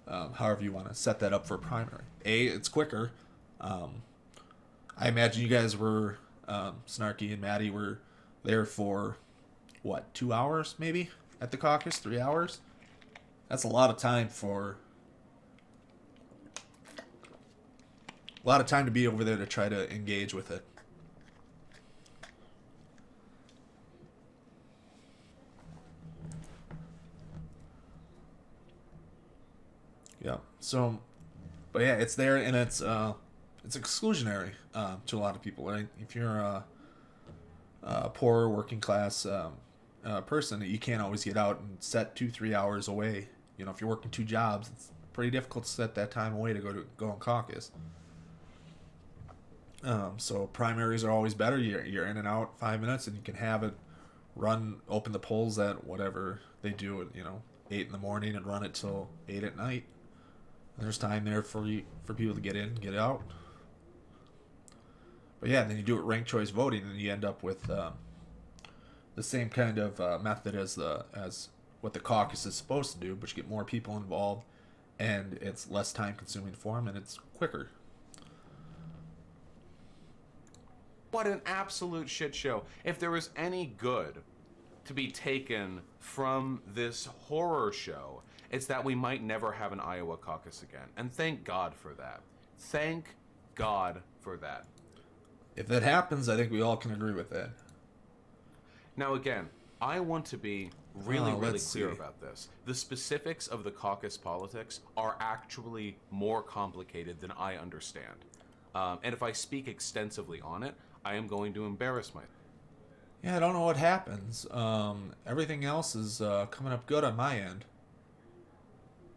However you want to set that up for a primary. It's quicker. I imagine you guys were, Snarky and Maddie were there for, 2 hours maybe at the caucus? 3 hours? That's a lot of time to be over there to try to engage with it. Yeah. So, but yeah, it's there and it's exclusionary to a lot of people. Right? If you're a poor working class person, you can't always get out and set 2-3 hours away. You know, if you're working 2 jobs, it's pretty difficult to set that time away to go on caucus. So primaries are always better. You're in and out 5 minutes, and you can have it open the polls at whatever they do at 8 in the morning and run it till 8 at night. There's time there for people to get in, get out. But yeah, then you do it ranked choice voting, and you end up with the same kind of method as what the caucus is supposed to do, but you get more people involved, and it's less time consuming for them, and it's quicker. What an absolute shit show. If there was any good to be taken from this horror show, it's that we might never have an Iowa caucus again. And thank God for that. Thank God for that. If that happens, I think we all can agree with that. Now again, I want to be really clear about this. The specifics of the caucus politics are actually more complicated than I understand. And if I speak extensively on it, I am going to embarrass myself. Yeah, I don't know what happens. Everything else is coming up good on my end.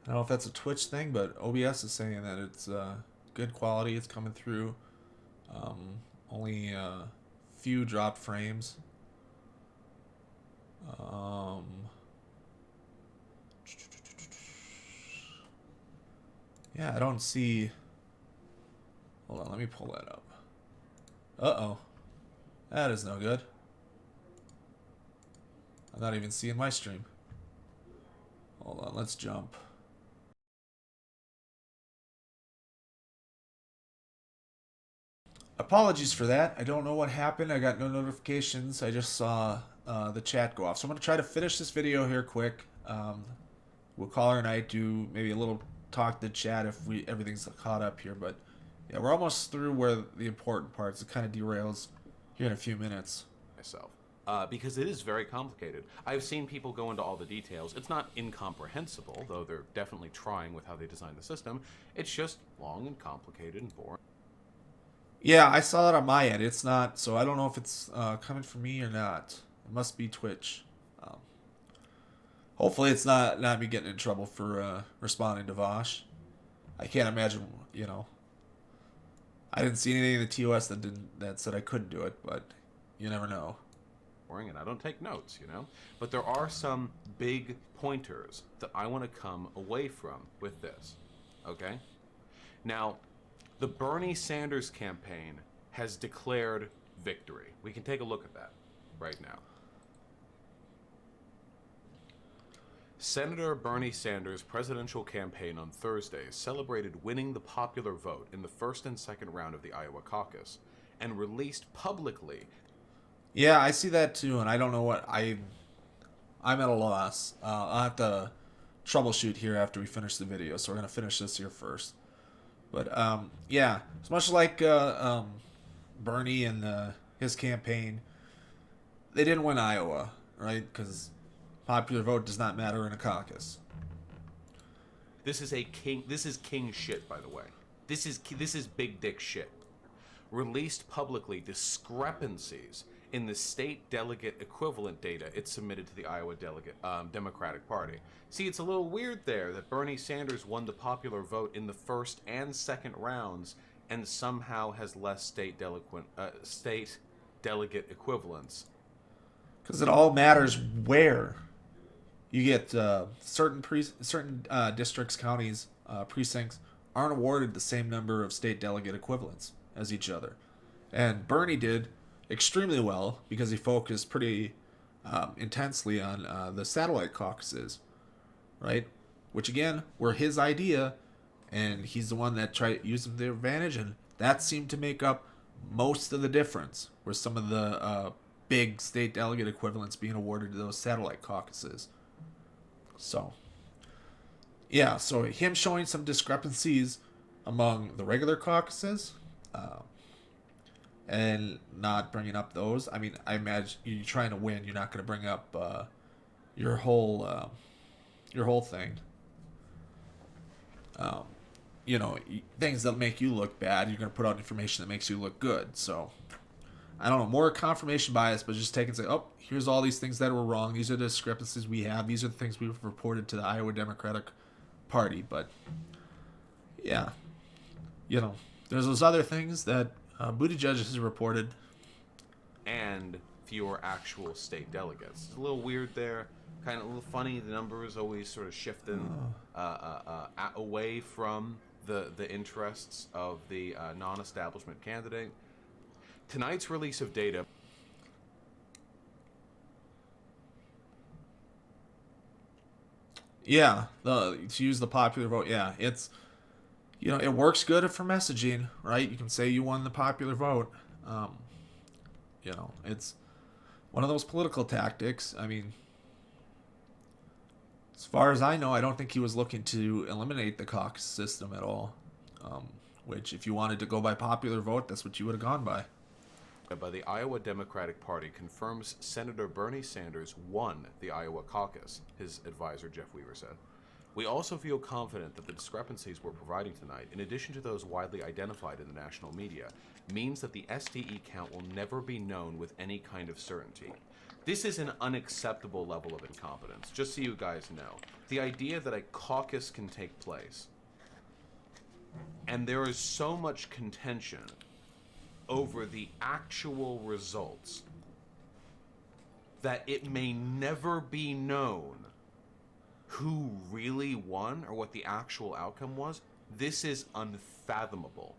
I don't know if that's a Twitch thing, but OBS is saying that it's good quality. It's coming through. Only a few dropped frames. Yeah, I don't see... Hold on, let me pull that up. Uh-oh. That is no good. I'm not even seeing my stream. Hold on, let's jump. Apologies for that. I don't know what happened. I got no notifications. I just saw the chat go off. So I'm going to try to finish this video here quick. We'll call her night, do maybe a little talk to the chat if everything's caught up here. But yeah, we're almost through where the important parts. It kind of derails here in a few minutes. Myself. because it is very complicated. I've seen people go into all the details. It's not incomprehensible, though they're definitely trying with how they design the system. It's just long and complicated and boring. Yeah, I saw that on my end. It's not, so I don't know if it's coming from me or not. It must be Twitch. Hopefully it's not me getting in trouble for responding to Vaush. I can't imagine, I didn't see anything in the TOS that said I couldn't do it, but you never know. And I don't take notes, But there are some big pointers that I want to come away from with this, okay? Now, the Bernie Sanders campaign has declared victory. We can take a look at that right now. Senator Bernie Sanders' presidential campaign on Thursday celebrated winning the popular vote in the first and second round of the Iowa caucus and released publicly. Yeah, I see that too, and I don't know what I'm at a loss. I'll have to troubleshoot here after we finish the video, so we're gonna finish this here first. But yeah, it's much like Bernie and his campaign. They didn't win Iowa, right? Because popular vote does not matter in a caucus. This is king shit, by the way. This is big dick shit. Released publicly discrepancies in the state delegate equivalent data it submitted to the Iowa Democratic Party. See, it's a little weird there that Bernie Sanders won the popular vote in the first and second rounds and somehow has less state delegate equivalents. Because it all matters where. You get certain districts, counties, precincts aren't awarded the same number of state delegate equivalents as each other. And Bernie did extremely well because he focused pretty intensely on the satellite caucuses, right? Which again were his idea, and he's the one that tried using their advantage, and that seemed to make up most of the difference. Were some of the big state delegate equivalents being awarded to those satellite caucuses. So, yeah, so him showing some discrepancies among the regular caucuses and not bringing up those. I mean, I imagine you're trying to win. You're not going to bring up your whole thing. Things that make you look bad. You're going to put out information that makes you look good. So, I don't know, more confirmation bias, but just take and say, oh, here's all these things that were wrong. These are the discrepancies we have. These are the things we've reported to the Iowa Democratic Party. But, yeah, there's those other things that Buttigieg has reported. And fewer actual state delegates. It's a little weird there. Kind of a little funny. The numbers always sort of shifting away from the interests of the non-establishment candidate. Tonight's release of data. Yeah, to use the popular vote. Yeah, it's it works good for messaging, right? You can say you won the popular vote. It's one of those political tactics. I mean, as far as I know, I don't think he was looking to eliminate the caucus system at all. Which, if you wanted to go by popular vote, that's what you would have gone by. The Iowa Democratic Party confirms Senator Bernie Sanders won the Iowa caucus, his advisor Jeff Weaver said. We also feel confident that the discrepancies we're providing tonight, in addition to those widely identified in the national media, means that the SDE count will never be known with any kind of certainty. This is an unacceptable level of incompetence, just so you guys know. The idea that a caucus can take place, and there is so much contention over the actual results that it may never be known who really won or what the actual outcome was. This is unfathomable.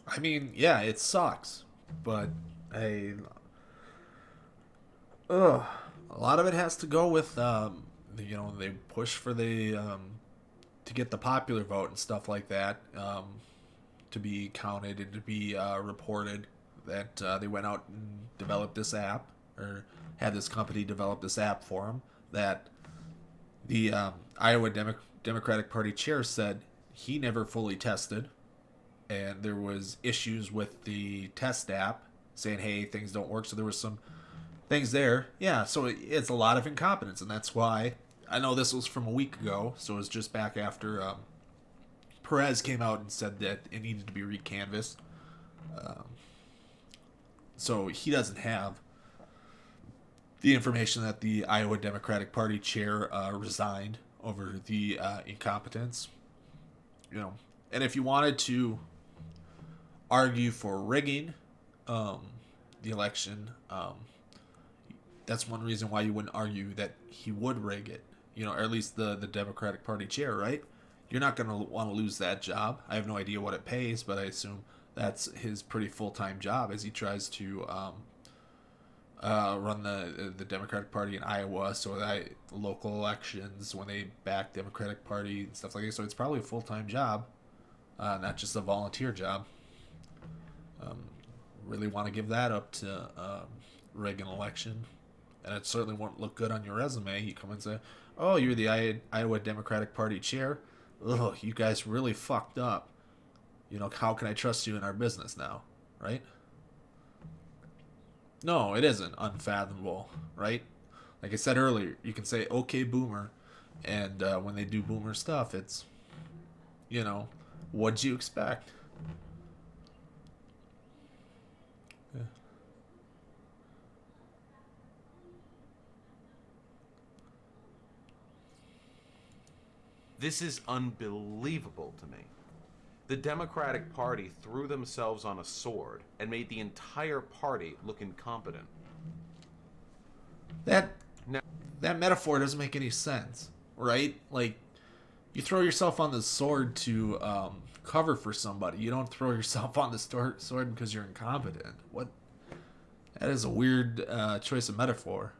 I mean, yeah, it sucks, but a lot of it has to go with they push for the to get the popular vote and stuff like that. To be counted and to be reported that they went out and developed this app, or had this company develop this app for them, that the Iowa Democratic Party chair said he never fully tested, and there was issues with the test app saying, hey, things don't work. So there was some things there. Yeah, so it's a lot of incompetence, and that's why I know this was from a week ago, so it was just back after Perez came out and said that it needed to be recanvassed. So he doesn't have the information that the Iowa Democratic Party chair resigned over the incompetence. You know, and if you wanted to argue for rigging the election, that's one reason why you wouldn't argue that he would rig it. You know, or at least the Democratic Party chair, right? You're not going to want to lose that job. I have no idea what it pays, but I assume that's his pretty full-time job as he tries to run the Democratic Party in Iowa. So that local elections, when they back Democratic Party and stuff like that. So it's probably a full-time job, not just a volunteer job. Really want to give that up to rig an election. And it certainly won't look good on your resume. You come and say, oh, you're the Iowa Democratic Party chair. Ugh, you guys really fucked up. You know, how can I trust you in our business now, right? No, it isn't unfathomable, right? Like I said earlier, you can say, okay, boomer. And when they do boomer stuff, it's, you know, what'd you expect? Yeah. This is unbelievable to me. The Democratic Party threw themselves on a sword and made the entire party look incompetent. That metaphor doesn't make any sense, right? Like, you throw yourself on the sword to cover for somebody. You don't throw yourself on the sword because you're incompetent. What? That is a weird choice of metaphor.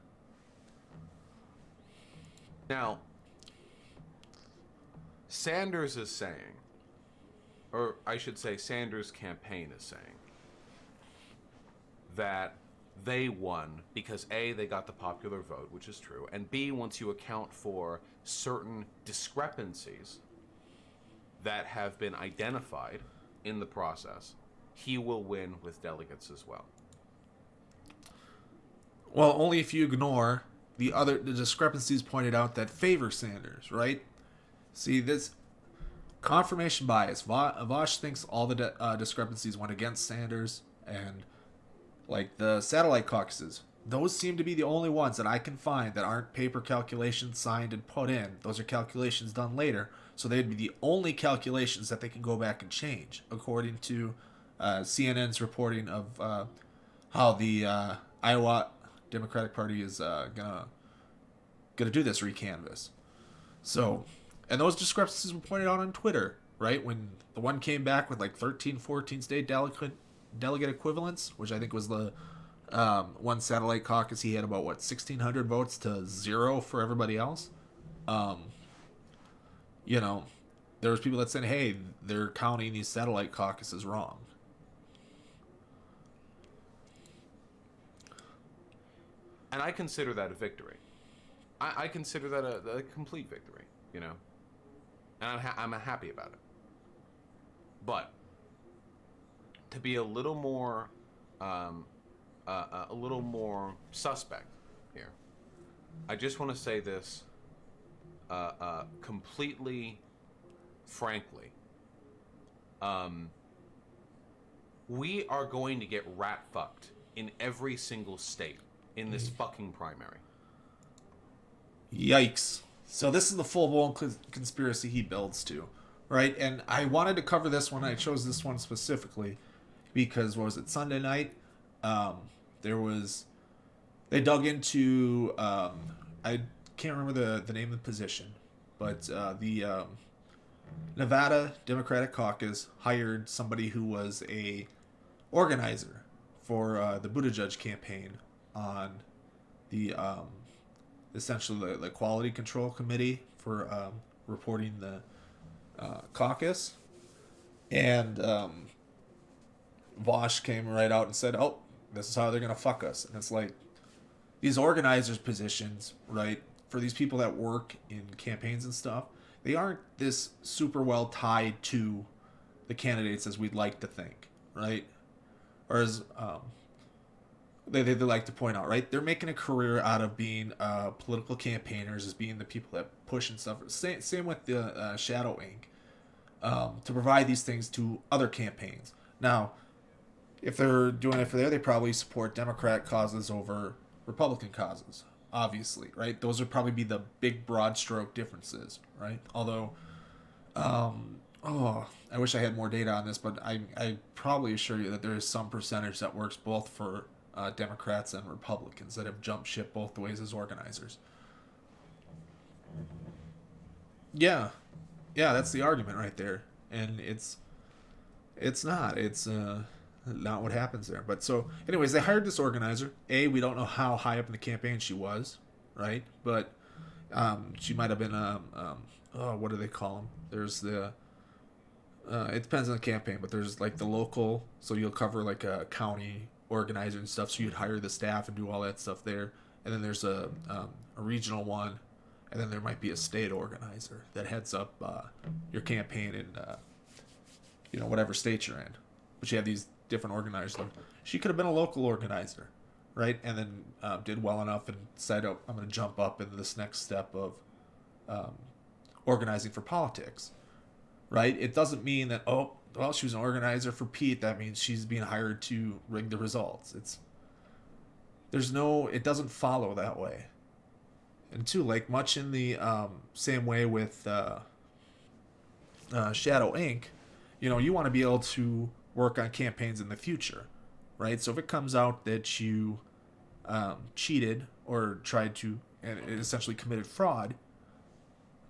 Now, Sanders is saying, or I should say Sanders' campaign is saying, that they won because A, they got the popular vote, which is true, and B, once you account for certain discrepancies that have been identified in the process, he will win with delegates as well. Well, only if you ignore the discrepancies pointed out that favor Sanders, right? See, this confirmation bias. Vaush thinks all the discrepancies went against Sanders, and like the satellite caucuses, those seem to be the only ones that I can find that aren't paper calculations signed and put in. Those are calculations done later, so they'd be the only calculations that they can go back and change, according to CNN's reporting of how the Iowa Democratic Party is gonna do this recanvass. So, and those discrepancies were pointed out on Twitter, right? When the one came back with like 13, 14 state delegate equivalents, which I think was the one satellite caucus, he had about, 1,600 votes to 0 for everybody else. You know, there was people that said, hey, they're counting these satellite caucuses wrong. And I consider that a victory. I consider that a complete victory, you know? And I'm happy about it. But to be a little more suspect here, I just want to say this completely frankly. We are going to get rat fucked in every single state in this fucking primary. Yikes. So this is the full-blown conspiracy he builds to, right? And I wanted to cover this one. I chose this one specifically because, what was it, Sunday night? They dug into, I can't remember the name of the position, but the Nevada Democratic Caucus hired somebody who was a organizer for the Buttigieg campaign on the essentially the quality control committee for reporting the caucus. And Vaush came right out and said, oh, this is how they're going to fuck us. And it's like, these organizers' positions, right, for these people that work in campaigns and stuff, they aren't this super well tied to the candidates as we'd like to think, right? Or as they like to point out, right? They're making a career out of being political campaigners, as being the people that push and stuff. Same with the Shadow Inc. To provide these things to other campaigns. Now, if they're doing it for there, they probably support Democrat causes over Republican causes, obviously, right? Those would probably be the big broad stroke differences, right? Although, I wish I had more data on this, but I probably assure you that there is some percentage that works both for Democrats and Republicans that have jumped ship both ways as organizers. Yeah, that's the argument right there, and it's not what happens there. But so, anyways, they hired this organizer. We don't know how high up in the campaign she was, right? But she might have been what do they call them? There's the it depends on the campaign, but there's like the local, so you'll cover like a county organizer and stuff, so you'd hire the staff and do all that stuff there. And then there's a regional one, and then there might be a state organizer that heads up your campaign in whatever state you're in. But you have these different organizers. She could have been a local organizer, right? And then did well enough and decided, oh, I'm going to jump up into this next step of organizing for politics, right? It doesn't mean that, oh, well, she was an organizer for Pete. That means she's being hired to rig the results. It doesn't follow that way. And two, like much in the same way with Shadow Inc., you want to be able to work on campaigns in the future, right? So if it comes out that you cheated or tried to and essentially committed fraud,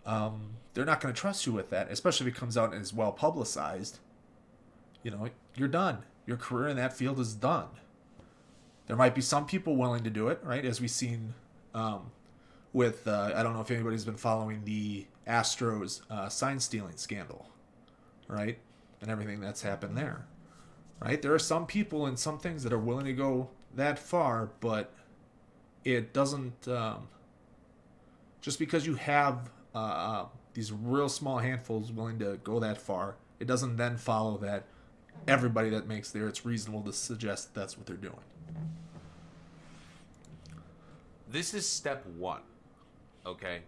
they're not going to trust you with that, especially if it comes out and is well publicized. You're done. Your career in that field is done. There might be some people willing to do it, right? As we've seen with, I don't know if anybody's been following the Astros sign stealing scandal, right? And everything that's happened there, right? There are some people and some things that are willing to go that far, but it doesn't, just because you have these real small handfuls willing to go that far, it doesn't then follow that everybody that makes there, it's reasonable to suggest that's what they're doing. This is step one, okay?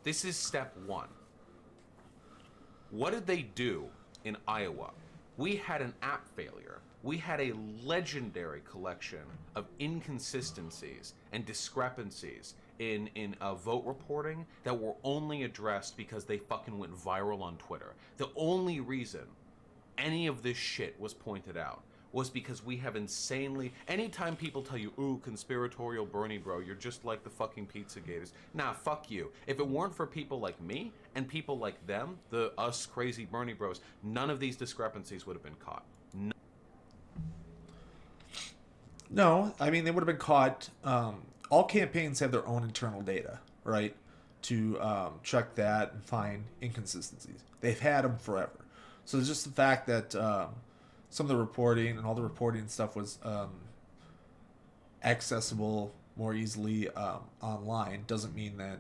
This is step one. What did they do in Iowa? We had an app failure. We had a legendary collection of inconsistencies and discrepancies in vote reporting that were only addressed because they fucking went viral on Twitter. The only reason any of this shit was pointed out was because we have insanely... Anytime people tell you, ooh, conspiratorial Bernie bro, you're just like the fucking Pizzagate. Nah, fuck you. If it weren't for people like me and people like them, us crazy Bernie bros, none of these discrepancies would have been caught. No, I mean, they would have been caught. All campaigns have their own internal data, right? To check that and find inconsistencies. They've had them forever. So it's just the fact that some of the reporting and all the reporting and stuff was accessible more easily online doesn't mean that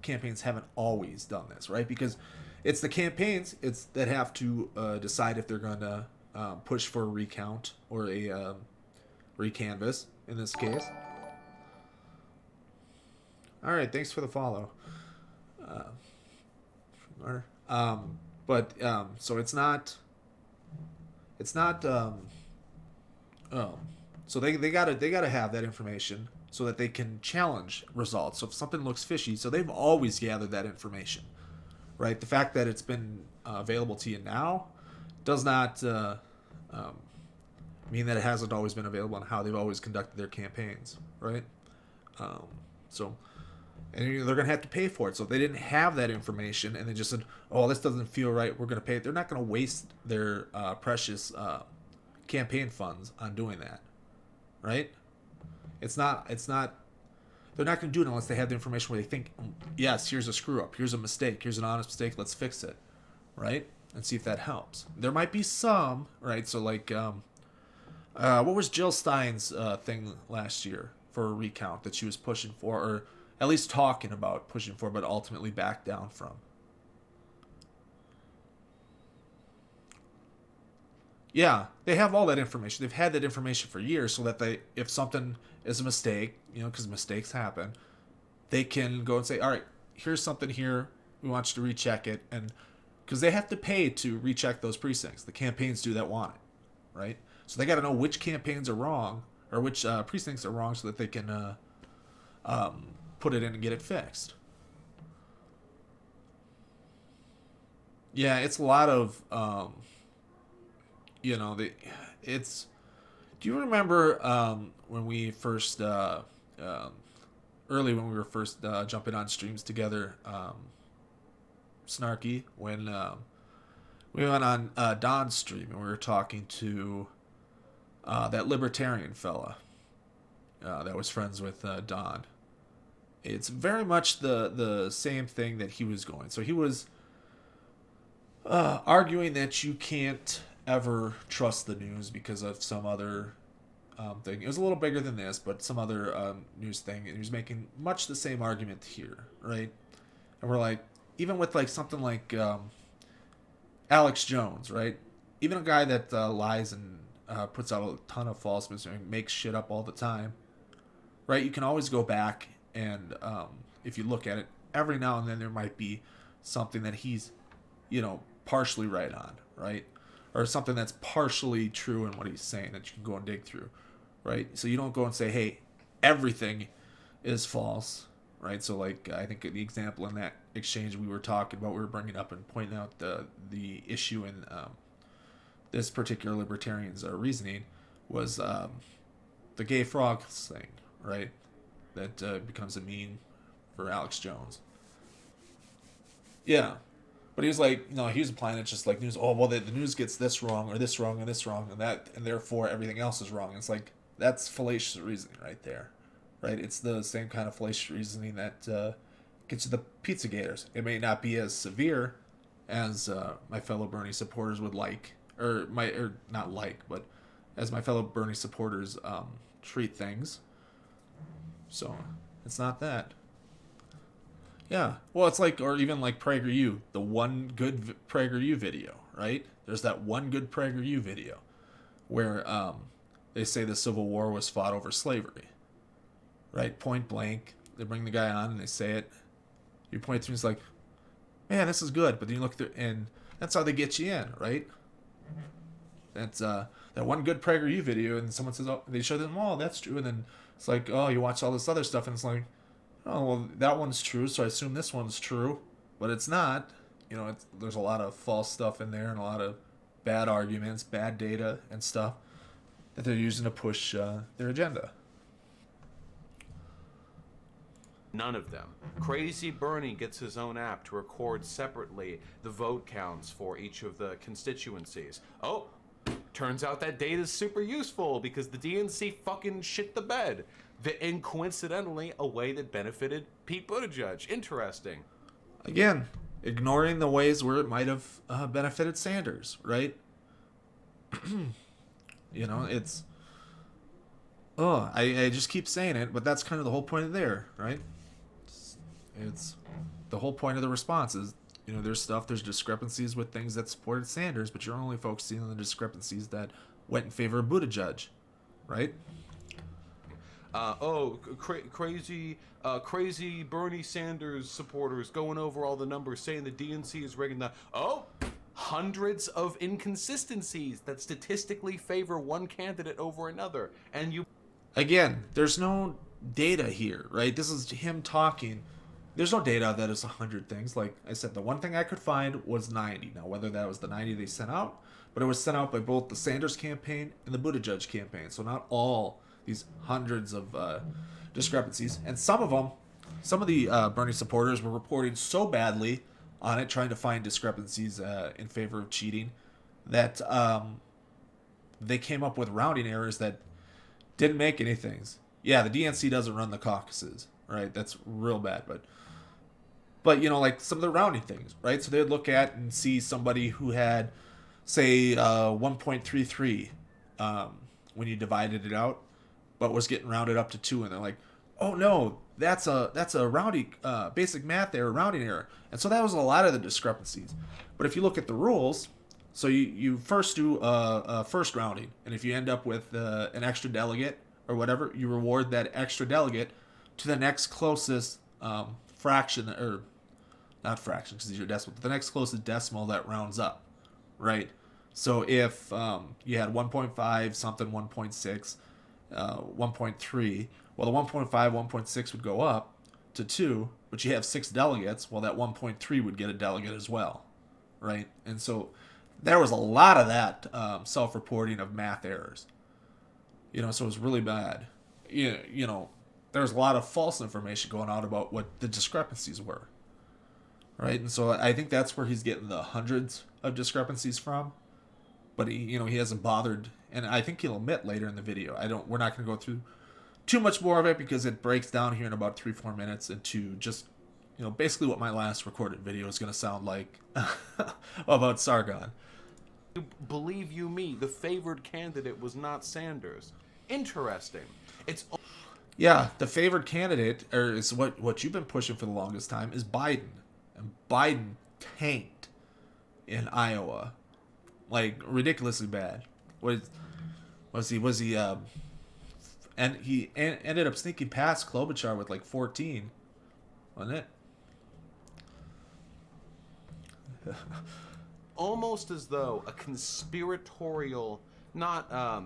campaigns haven't always done this, right? Because it's the campaigns that have to decide if they're going to push for a recount or a recanvass in this case. All right, thanks for the follow. So it's not. So they gotta have that information so that they can challenge results. So if something looks fishy, so they've always gathered that information, right? The fact that it's been available to you now does not mean that it hasn't always been available and how they've always conducted their campaigns, right? And they're going to have to pay for it. So if they didn't have that information and they just said, oh, this doesn't feel right, we're going to pay it, they're not going to waste their precious campaign funds on doing that, right? They're not going to do it unless they have the information where they think, yes, here's a screw up, here's a mistake, here's an honest mistake, let's fix it, right? And see if that helps. There might be some, right? So like, what was Jill Stein's thing last year for a recount that she was pushing for, or at least talking about pushing for, but ultimately backed down from? Yeah, they have all that information. They've had that information for years, so that if something is a mistake, because mistakes happen, they can go and say, all right, here's something here. We want you to recheck it. And because they have to pay to recheck those precincts. The campaigns do that want it, right? So they got to know which campaigns are wrong or which precincts are wrong so that they can put it in and get it fixed. Yeah, it's a lot of, it's. Do you remember when we first, early when we were first jumping on streams together, Snarky, when we went on Don's stream and we were talking to that libertarian fella that was friends with Don. It's very much the same thing that he was going. So he was arguing that you can't ever trust the news because of some other thing. It was a little bigger than this, but some other news thing. And he was making much the same argument here, right? And we're like, even with like something like Alex Jones, right? Even a guy that lies and puts out a ton of false news and makes shit up all the time, right? You can always go back and if you look at it, every now and then there might be something that he's, partially right on, right? Or something that's partially true in what he's saying that you can go and dig through, right? So you don't go and say, hey, everything is false, right? So like I think the example in that exchange we were talking about, we were bringing up and pointing out the issue in this particular libertarian's reasoning was the gay frogs thing, right? That becomes a meme for Alex Jones. Yeah. But he was like, he was applying it just like news. Oh, well, the news gets this wrong or this wrong and this wrong and therefore everything else is wrong. It's like, that's fallacious reasoning right there, right? It's the same kind of fallacious reasoning that gets you the Pizza Gators. It may not be as severe as my fellow Bernie supporters would like, or not like, but as my fellow Bernie supporters treat things. So it's not that. Yeah, well, it's like, or even like PragerU, the one good PragerU video, right? There's that one good PragerU video where they say the Civil War was fought over slavery, right? Point blank. They bring the guy on and they say it. You point to him, he's like, man, this is good. But then you look through, and that's how they get you in, right? That's that one good PragerU video, and someone says, oh, they show them, oh, that's true. And then it's like, oh, you watch all this other stuff, and it's like, oh, well, that one's true, so I assume this one's true. But it's not. There's a lot of false stuff in there and a lot of bad arguments, bad data, and stuff that they're using to push their agenda. None of them. Crazy Bernie gets his own app to record separately the vote counts for each of the constituencies. Oh, turns out that data is super useful because the DNC fucking shit the bed. And coincidentally, a way that benefited Pete Buttigieg. Interesting. Again, ignoring the ways where it might have benefited Sanders, right? It's... Oh, I just keep saying it, but that's kind of the whole point of there, right? It's the whole point of the response is, there's discrepancies with things that supported Sanders, but you're only focusing on the discrepancies that went in favor of Buttigieg, right? Crazy Bernie Sanders supporters going over all the numbers saying the DNC is rigging the... Oh, hundreds of inconsistencies that statistically favor one candidate over another. And you... Again, there's no data here, right? This is him talking. There's no data that is 100 things. Like I said, the one thing I could find was 90. Now, whether that was the 90 they sent out, but it was sent out by both the Sanders campaign and the Buttigieg campaign. So not all these hundreds of discrepancies. And some of the Bernie supporters were reporting so badly on it, trying to find discrepancies in favor of cheating, that they came up with rounding errors that didn't make anything. Yeah, the DNC doesn't run the caucuses, right? That's real bad, but like some of the rounding things, right? So they'd look at and see somebody who had, say, 1.33 when you divided it out, but was getting rounded up to 2, and they're like, oh no, that's a rounding basic math error, rounding error. And so that was a lot of the discrepancies. But if you look at the rules, So you first do a first rounding, and if you end up with an extra delegate or whatever, you reward that extra delegate to the next closest fraction, or not fraction because these are decimal, but the next closest decimal that rounds up, right? So if you had 1.5 something, 1.6, 1.3, well, the 1.5, 1.6 would go up to 2, but you have 6 delegates, well, that 1.3 would get a delegate as well, right? And so there was a lot of that self-reporting of math errors. So it was really bad. There was a lot of false information going out about what the discrepancies were, right? And so I think that's where he's getting the hundreds of discrepancies from. But he hasn't bothered, and I think he'll admit later in the video. We're not going to go through too much more of it because it breaks down here in about 3-4 minutes into just, basically what my last recorded video is going to sound like about Sargon. Believe you me, the favored candidate was not Sanders. Interesting. Yeah, the favored candidate, or is what you've been pushing for the longest time, is Biden, and Biden tanked in Iowa. Like, ridiculously bad. Was he and he ended up sneaking past Klobuchar with like 14, wasn't it? Almost as though a conspiratorial, not a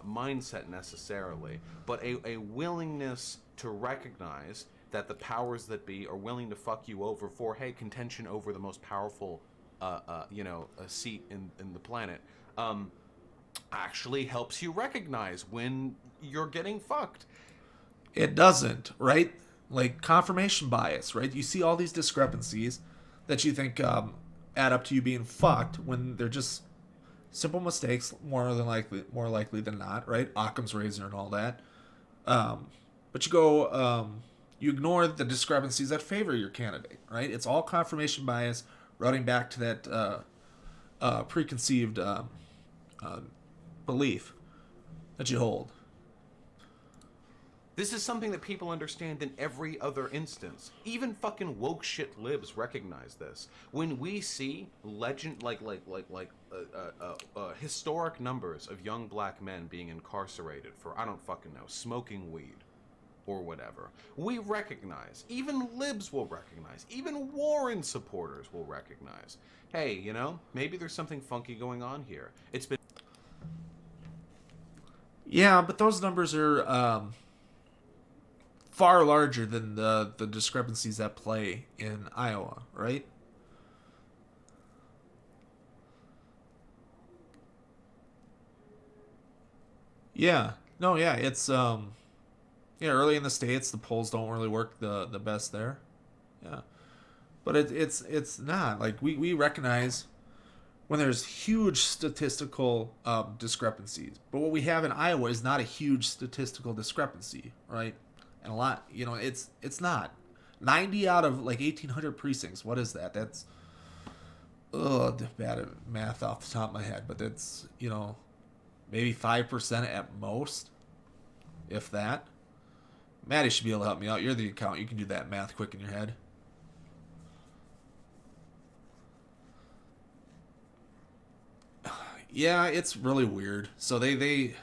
mindset necessarily, but a willingness to recognize that the powers that be are willing to fuck you over for, hey, contention over the most powerful a seat in the planet, actually helps you recognize when you're getting fucked. It doesn't, right? Like confirmation bias, right? You see all these discrepancies that you think add up to you being fucked when they're just simple mistakes, more likely than not, right? Occam's razor and all that. But you ignore the discrepancies that favor your candidate, right? It's all confirmation bias, running back to that preconceived belief that you hold. This is something that people understand in every other instance. Even fucking woke shit libs recognize this. When we see historic numbers of young black men being incarcerated for, I don't fucking know, smoking weed or whatever, we recognize, even libs will recognize, even Warren supporters will recognize, hey, maybe there's something funky going on here. It's been... Yeah, but those numbers are far larger than the discrepancies at play in Iowa, right? Yeah. No, yeah, it's early in the states the polls don't really work the best there. Yeah. But it's not. Like we recognize when there's huge statistical discrepancies. But what we have in Iowa is not a huge statistical discrepancy, right? And a lot, it's not. 90 out of like 1,800 precincts. What is that? That's bad at math off the top of my head, but that's maybe 5% at most, if that. Maddie should be able to help me out. You're the accountant. You can do that math quick in your head. Yeah, it's really weird. So they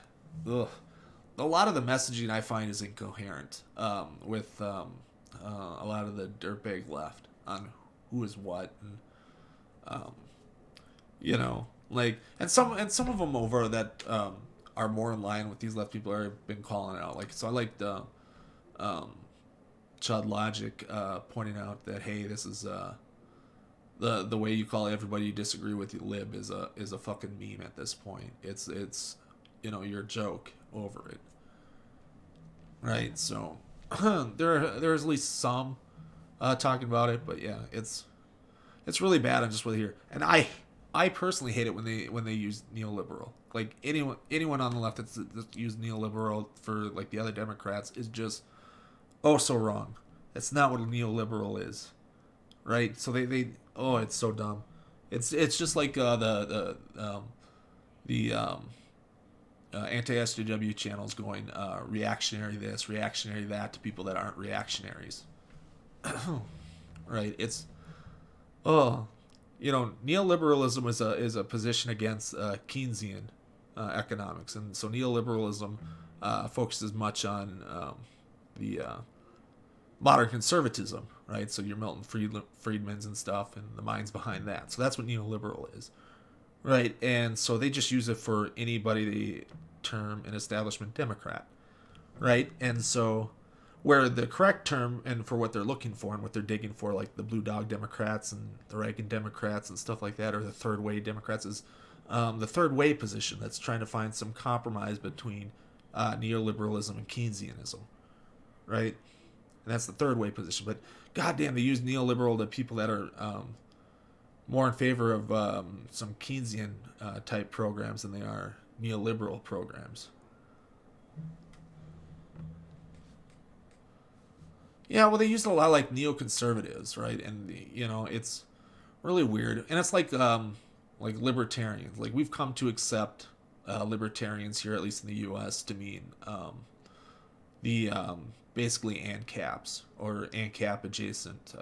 a lot of the messaging I find is incoherent with a lot of the dirtbag left on who is what, and and some of them over that are more in line with these left people are been calling it out. Like, so I liked Chud Logic pointing out that, hey, this is the way you call everybody you disagree with you lib is a fucking meme at this point. It's your joke over it, right? So there's at least some talking about it, but yeah, it's really bad. I'm just with here, and I personally hate it when they use neoliberal. Like anyone on the left that's used neoliberal for like the other Democrats is just so wrong. That's not what a neoliberal is, right? So they it's so dumb. It's just like the anti-SJW channels going reactionary this, reactionary that to people that aren't reactionaries. Right? It's neoliberalism is a position against Keynesian economics, and so neoliberalism focuses much on the modern conservatism, right? So your Milton Friedmans and stuff, and the minds behind that. So that's what neoliberal is, right? And so they just use it for anybody they term an establishment Democrat, right? And so where the correct term and for what they're looking for and what they're digging for, like the Blue Dog Democrats and the Reagan Democrats and stuff like that, or the Third Way Democrats, is the Third Way position that's trying to find some compromise between neoliberalism and Keynesianism, right? And that's the Third Way position. But goddamn, they use neoliberal to people that are more in favor of some Keynesian type programs than they are neoliberal programs. Yeah, well, they use it a lot like neoconservatives, right? And it's really weird, and it's like libertarians. Like we've come to accept libertarians here, at least in the U.S., to mean the basically ANCAPs or ANCAP adjacent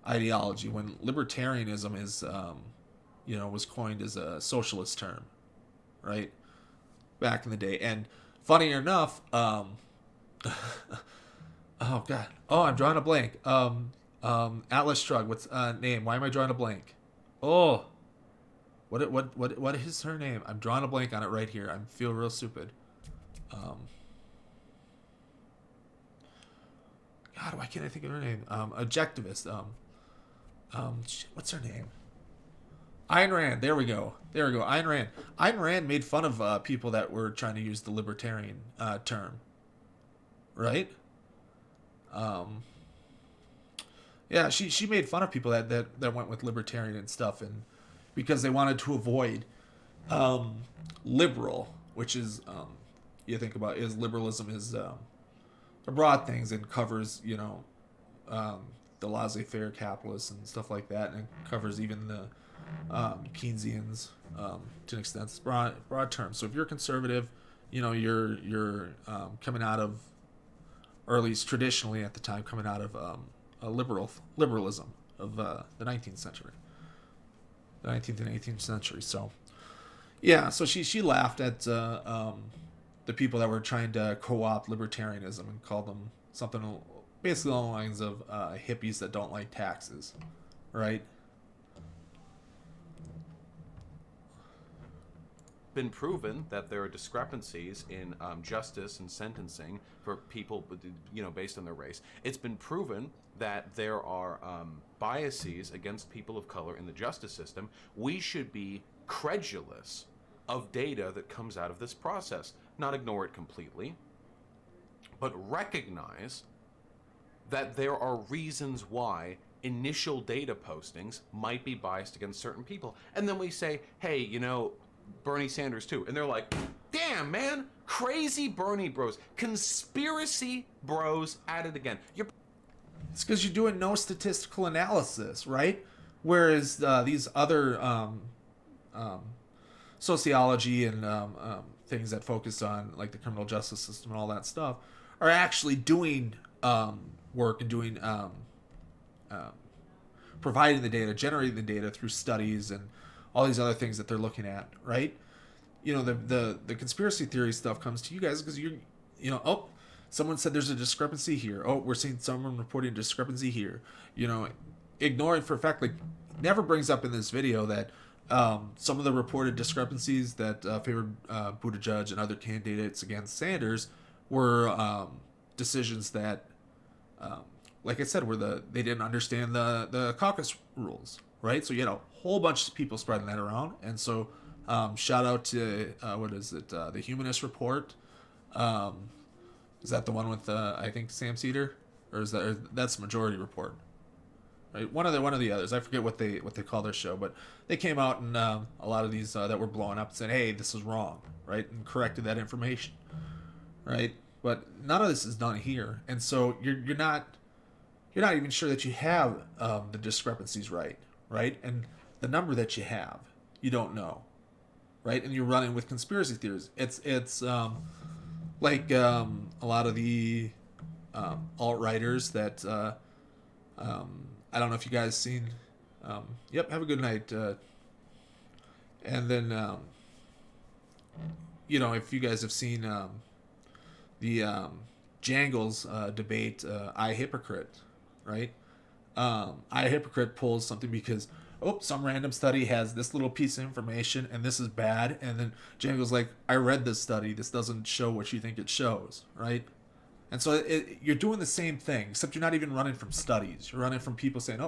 ideology. When libertarianism is was coined as a socialist term, right? Back in the day, and funny enough. Oh God! Oh, I'm drawing a blank. Atlas Shrugged. What's name? Why am I drawing a blank? Oh, what is her name? I'm drawing a blank on it right here. I feel real stupid. God, why can't I think of her name? Objectivist. What's her name? Ayn Rand. There we go. Ayn Rand. Ayn Rand made fun of people that were trying to use the libertarian term. Right? Yeah, she made fun of people that went with libertarian and stuff, and because they wanted to avoid liberal, which is you think about is liberalism is a broad things and covers the laissez-faire capitalists and stuff like that, and it covers even the Keynesians to an extent. It's broad terms. So if you're conservative, you're coming out of, or at least traditionally at the time, coming out of a liberalism of the 19th century, the 19th and 18th century. So, yeah, so she laughed at the people that were trying to co-opt libertarianism and called them something basically along the lines of hippies that don't like taxes, right? Been proven that there are discrepancies in justice and sentencing for people, based on their race. It's been proven that there are biases against people of color in the justice system. We should be credulous of data that comes out of this process. Not ignore it completely, but recognize that there are reasons why initial data postings might be biased against certain people. And then we say, hey, Bernie Sanders too. And they're like, damn, man, crazy Bernie bros. Conspiracy bros at it again. It's because you're doing no statistical analysis, right? Whereas these other sociology and things that focus on like the criminal justice system and all that stuff are actually doing work and doing providing the data, generating the data through studies and all these other things that they're looking at, right? The conspiracy theory stuff comes to you guys because someone said there's a discrepancy here. Oh, we're seeing someone reporting a discrepancy here. Ignoring for a fact, like, never brings up in this video that some of the reported discrepancies that favored Buttigieg and other candidates against Sanders were decisions that, like I said, they didn't understand the caucus rules, right? So you had a whole bunch of people spreading that around, and so shout out to the Humanist Report. Is that the one with I think Sam Cedar, or that's Majority Report? Right, one of the others. I forget what they call their show, but they came out and a lot of these that were blowing up said, "Hey, this is wrong," right, and corrected that information, right? But none of this is done here, and so you're not even sure that you have the discrepancies right, and the number that you have, you don't know, right? And you're running with conspiracy theories. It's like a lot of the alt-righters that I don't know if you guys seen Yep, have a good night. And then, if you guys have seen the Jangles debate, I Hypocrite, right? I Hypocrite pulls something because, some random study has this little piece of information and this is bad. And then Jangles like, I read this study. This doesn't show what you think it shows, right? And so you're doing the same thing, except you're not even running from studies. You're running from people saying,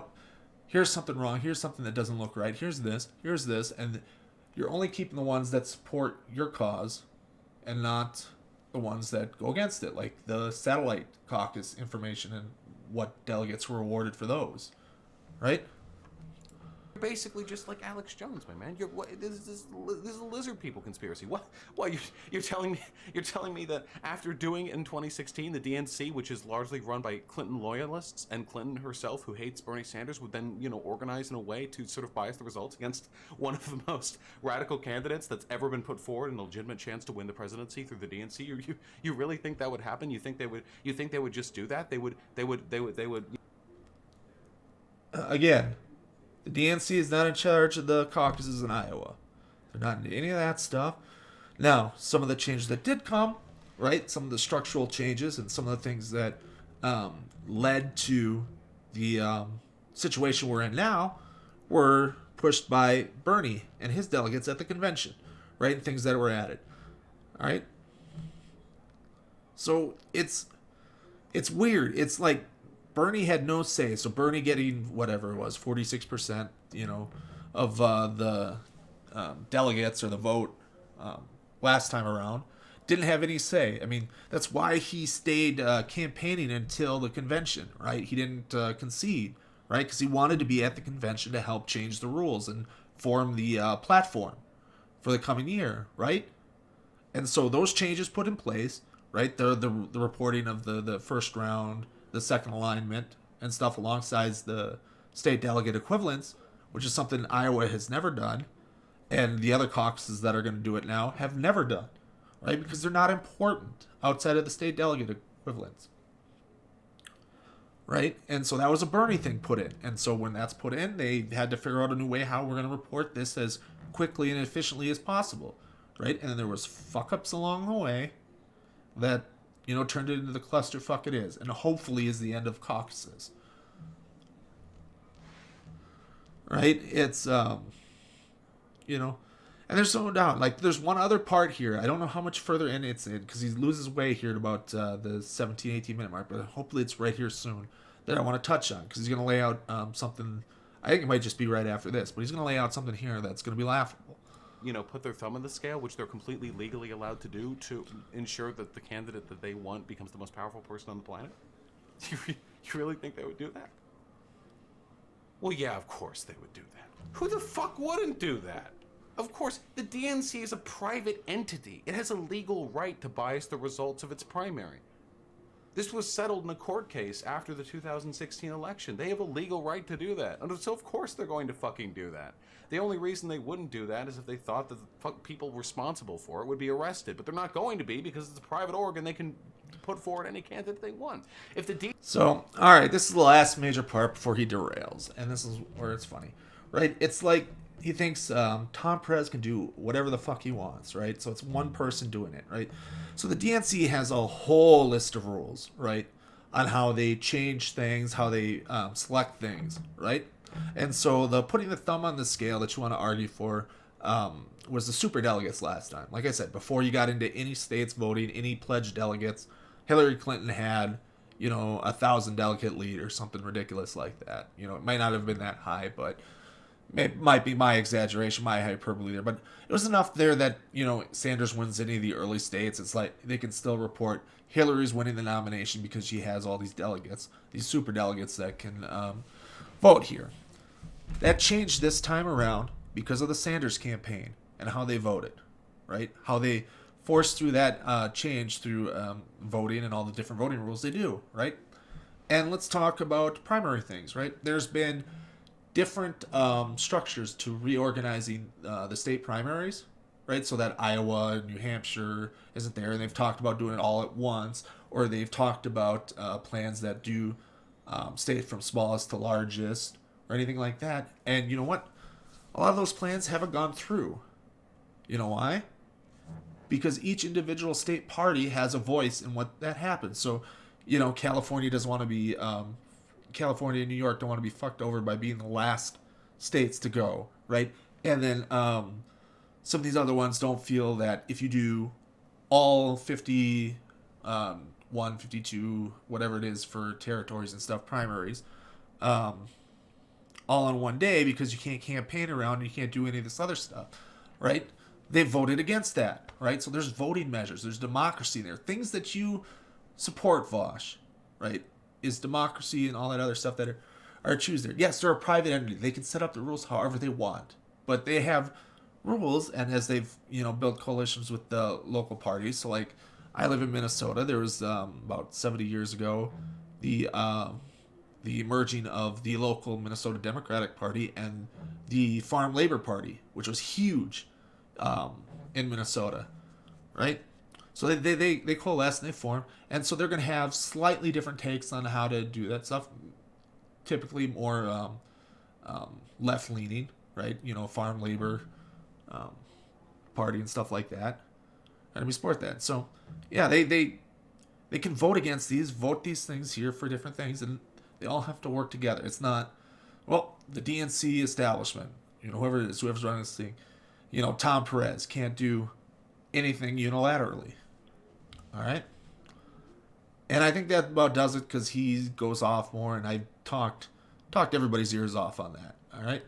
here's something wrong. Here's something that doesn't look right. Here's this. And you're only keeping the ones that support your cause and not the ones that go against it, like the satellite caucus information and what delegates were awarded for those, right? Basically just like Alex Jones, my man. This is a lizard people conspiracy. What? You're telling me that after doing it in 2016, the DNC, which is largely run by Clinton loyalists and Clinton herself, who hates Bernie Sanders, would then organize in a way to sort of bias the results against one of the most radical candidates that's ever been put forward in a legitimate chance to win the presidency through the DNC? You really think that would happen? You think they would just do that? They would. Again. The DNC is not in charge of the caucuses in Iowa. They're not into any of that stuff. Now, some of the changes that did come, right? Some of the structural changes and some of the things that led to the situation we're in now were pushed by Bernie and his delegates at the convention, right? And things that were added. All right? So it's weird. It's like Bernie had no say. So Bernie getting whatever it was, 46%, of the delegates or the vote last time around, didn't have any say. I mean, that's why he stayed campaigning until the convention, right? He didn't concede, right? Because he wanted to be at the convention to help change the rules and form the platform for the coming year, right? And so those changes put in place, right? The reporting of the first round, the second alignment and stuff alongside the state delegate equivalents, which is something Iowa has never done, and the other caucuses that are going to do it now have never done, right? Because they're not important outside of the state delegate equivalents, right? And so that was a Bernie thing put in. And so when that's put in, they had to figure out a new way how we're going to report this as quickly and efficiently as possible, right? And then there was fuck-ups along the way that turned it into the clusterfuck it is, and hopefully is the end of caucuses. Right? It's, and there's no doubt, like, there's one other part here. I don't know how much further in it's in, because he loses way here at about the 17, 18 minute mark, but hopefully it's right here soon that I want to touch on, because he's going to lay out something. I think it might just be right after this, but he's going to lay out something here that's going to be laughable. Put their thumb on the scale, which they're completely legally allowed to do, to ensure that the candidate that they want becomes the most powerful person on the planet? You really think they would do that? Well, yeah, of course they would do that. Who the fuck wouldn't do that? Of course, the DNC is a private entity. It has a legal right to bias the results of its primary. This was settled in a court case after the 2016 election. They have a legal right to do that. And so of course they're going to fucking do that. The only reason they wouldn't do that is if they thought that the people responsible for it would be arrested. But they're not going to be, because it's a private organ. They can put forward any candidate they want. So, all right, this is the last major part before he derails. And this is where it's funny, right? It's like he thinks Tom Perez can do whatever the fuck he wants, right? So it's one person doing it, right? So the DNC has a whole list of rules, right, on how they change things, how they select things, right? And so the putting the thumb on the scale that you want to argue for was the super delegates last time. Like I said, before you got into any states voting, any pledged delegates, Hillary Clinton had, 1,000 delegate lead or something ridiculous like that. It might not have been that high, but it might be my exaggeration, my hyperbole there. But it was enough there that, Sanders wins any of the early states. It's like they can still report Hillary's winning the nomination because she has all these delegates, these super delegates that can vote here. That changed this time around because of the Sanders campaign and how they voted, right? How they forced through that change through voting and all the different voting rules they do, right? And let's talk about primary things, right? There's been different structures to reorganizing the state primaries, right? So that Iowa and New Hampshire isn't there, and they've talked about doing it all at once, or they've talked about plans that do state from smallest to largest, or anything like that. And you know what? A lot of those plans haven't gone through. You know why? Because each individual state party has a voice in what that happens. So, you know, California doesn't want to be, California and New York don't want to be fucked over by being the last states to go, right? And then some of these other ones don't feel that if you do all 50, 52, whatever it is for territories and stuff, primaries, all on one day because you can't campaign around and you can't do any of this other stuff, right? They voted against that, right? So there's voting measures, there's democracy there. Things that you support, Vaush, right, is democracy and all that other stuff that are choose there. Yes, they're a private entity. They can set up the rules however they want, but they have rules, and as they've, you know, built coalitions with the local parties. So like, I live in Minnesota. There was about 70 years ago, the merging of the local Minnesota Democratic Party and the Farm Labor Party, which was huge in Minnesota, right? So they coalesce and they form, and so they're going to have slightly different takes on how to do that stuff. Typically more left leaning, right? You know, Farm Labor Party and stuff like that, and we support that. So yeah, they can vote against vote these things here for different things, and they all have to work together. It's not, well, the DNC establishment, you know, whoever's running this thing, you know, Tom Perez can't do anything unilaterally. All right? And I think that about does it, because he goes off more, and I talked everybody's ears off on that. All right?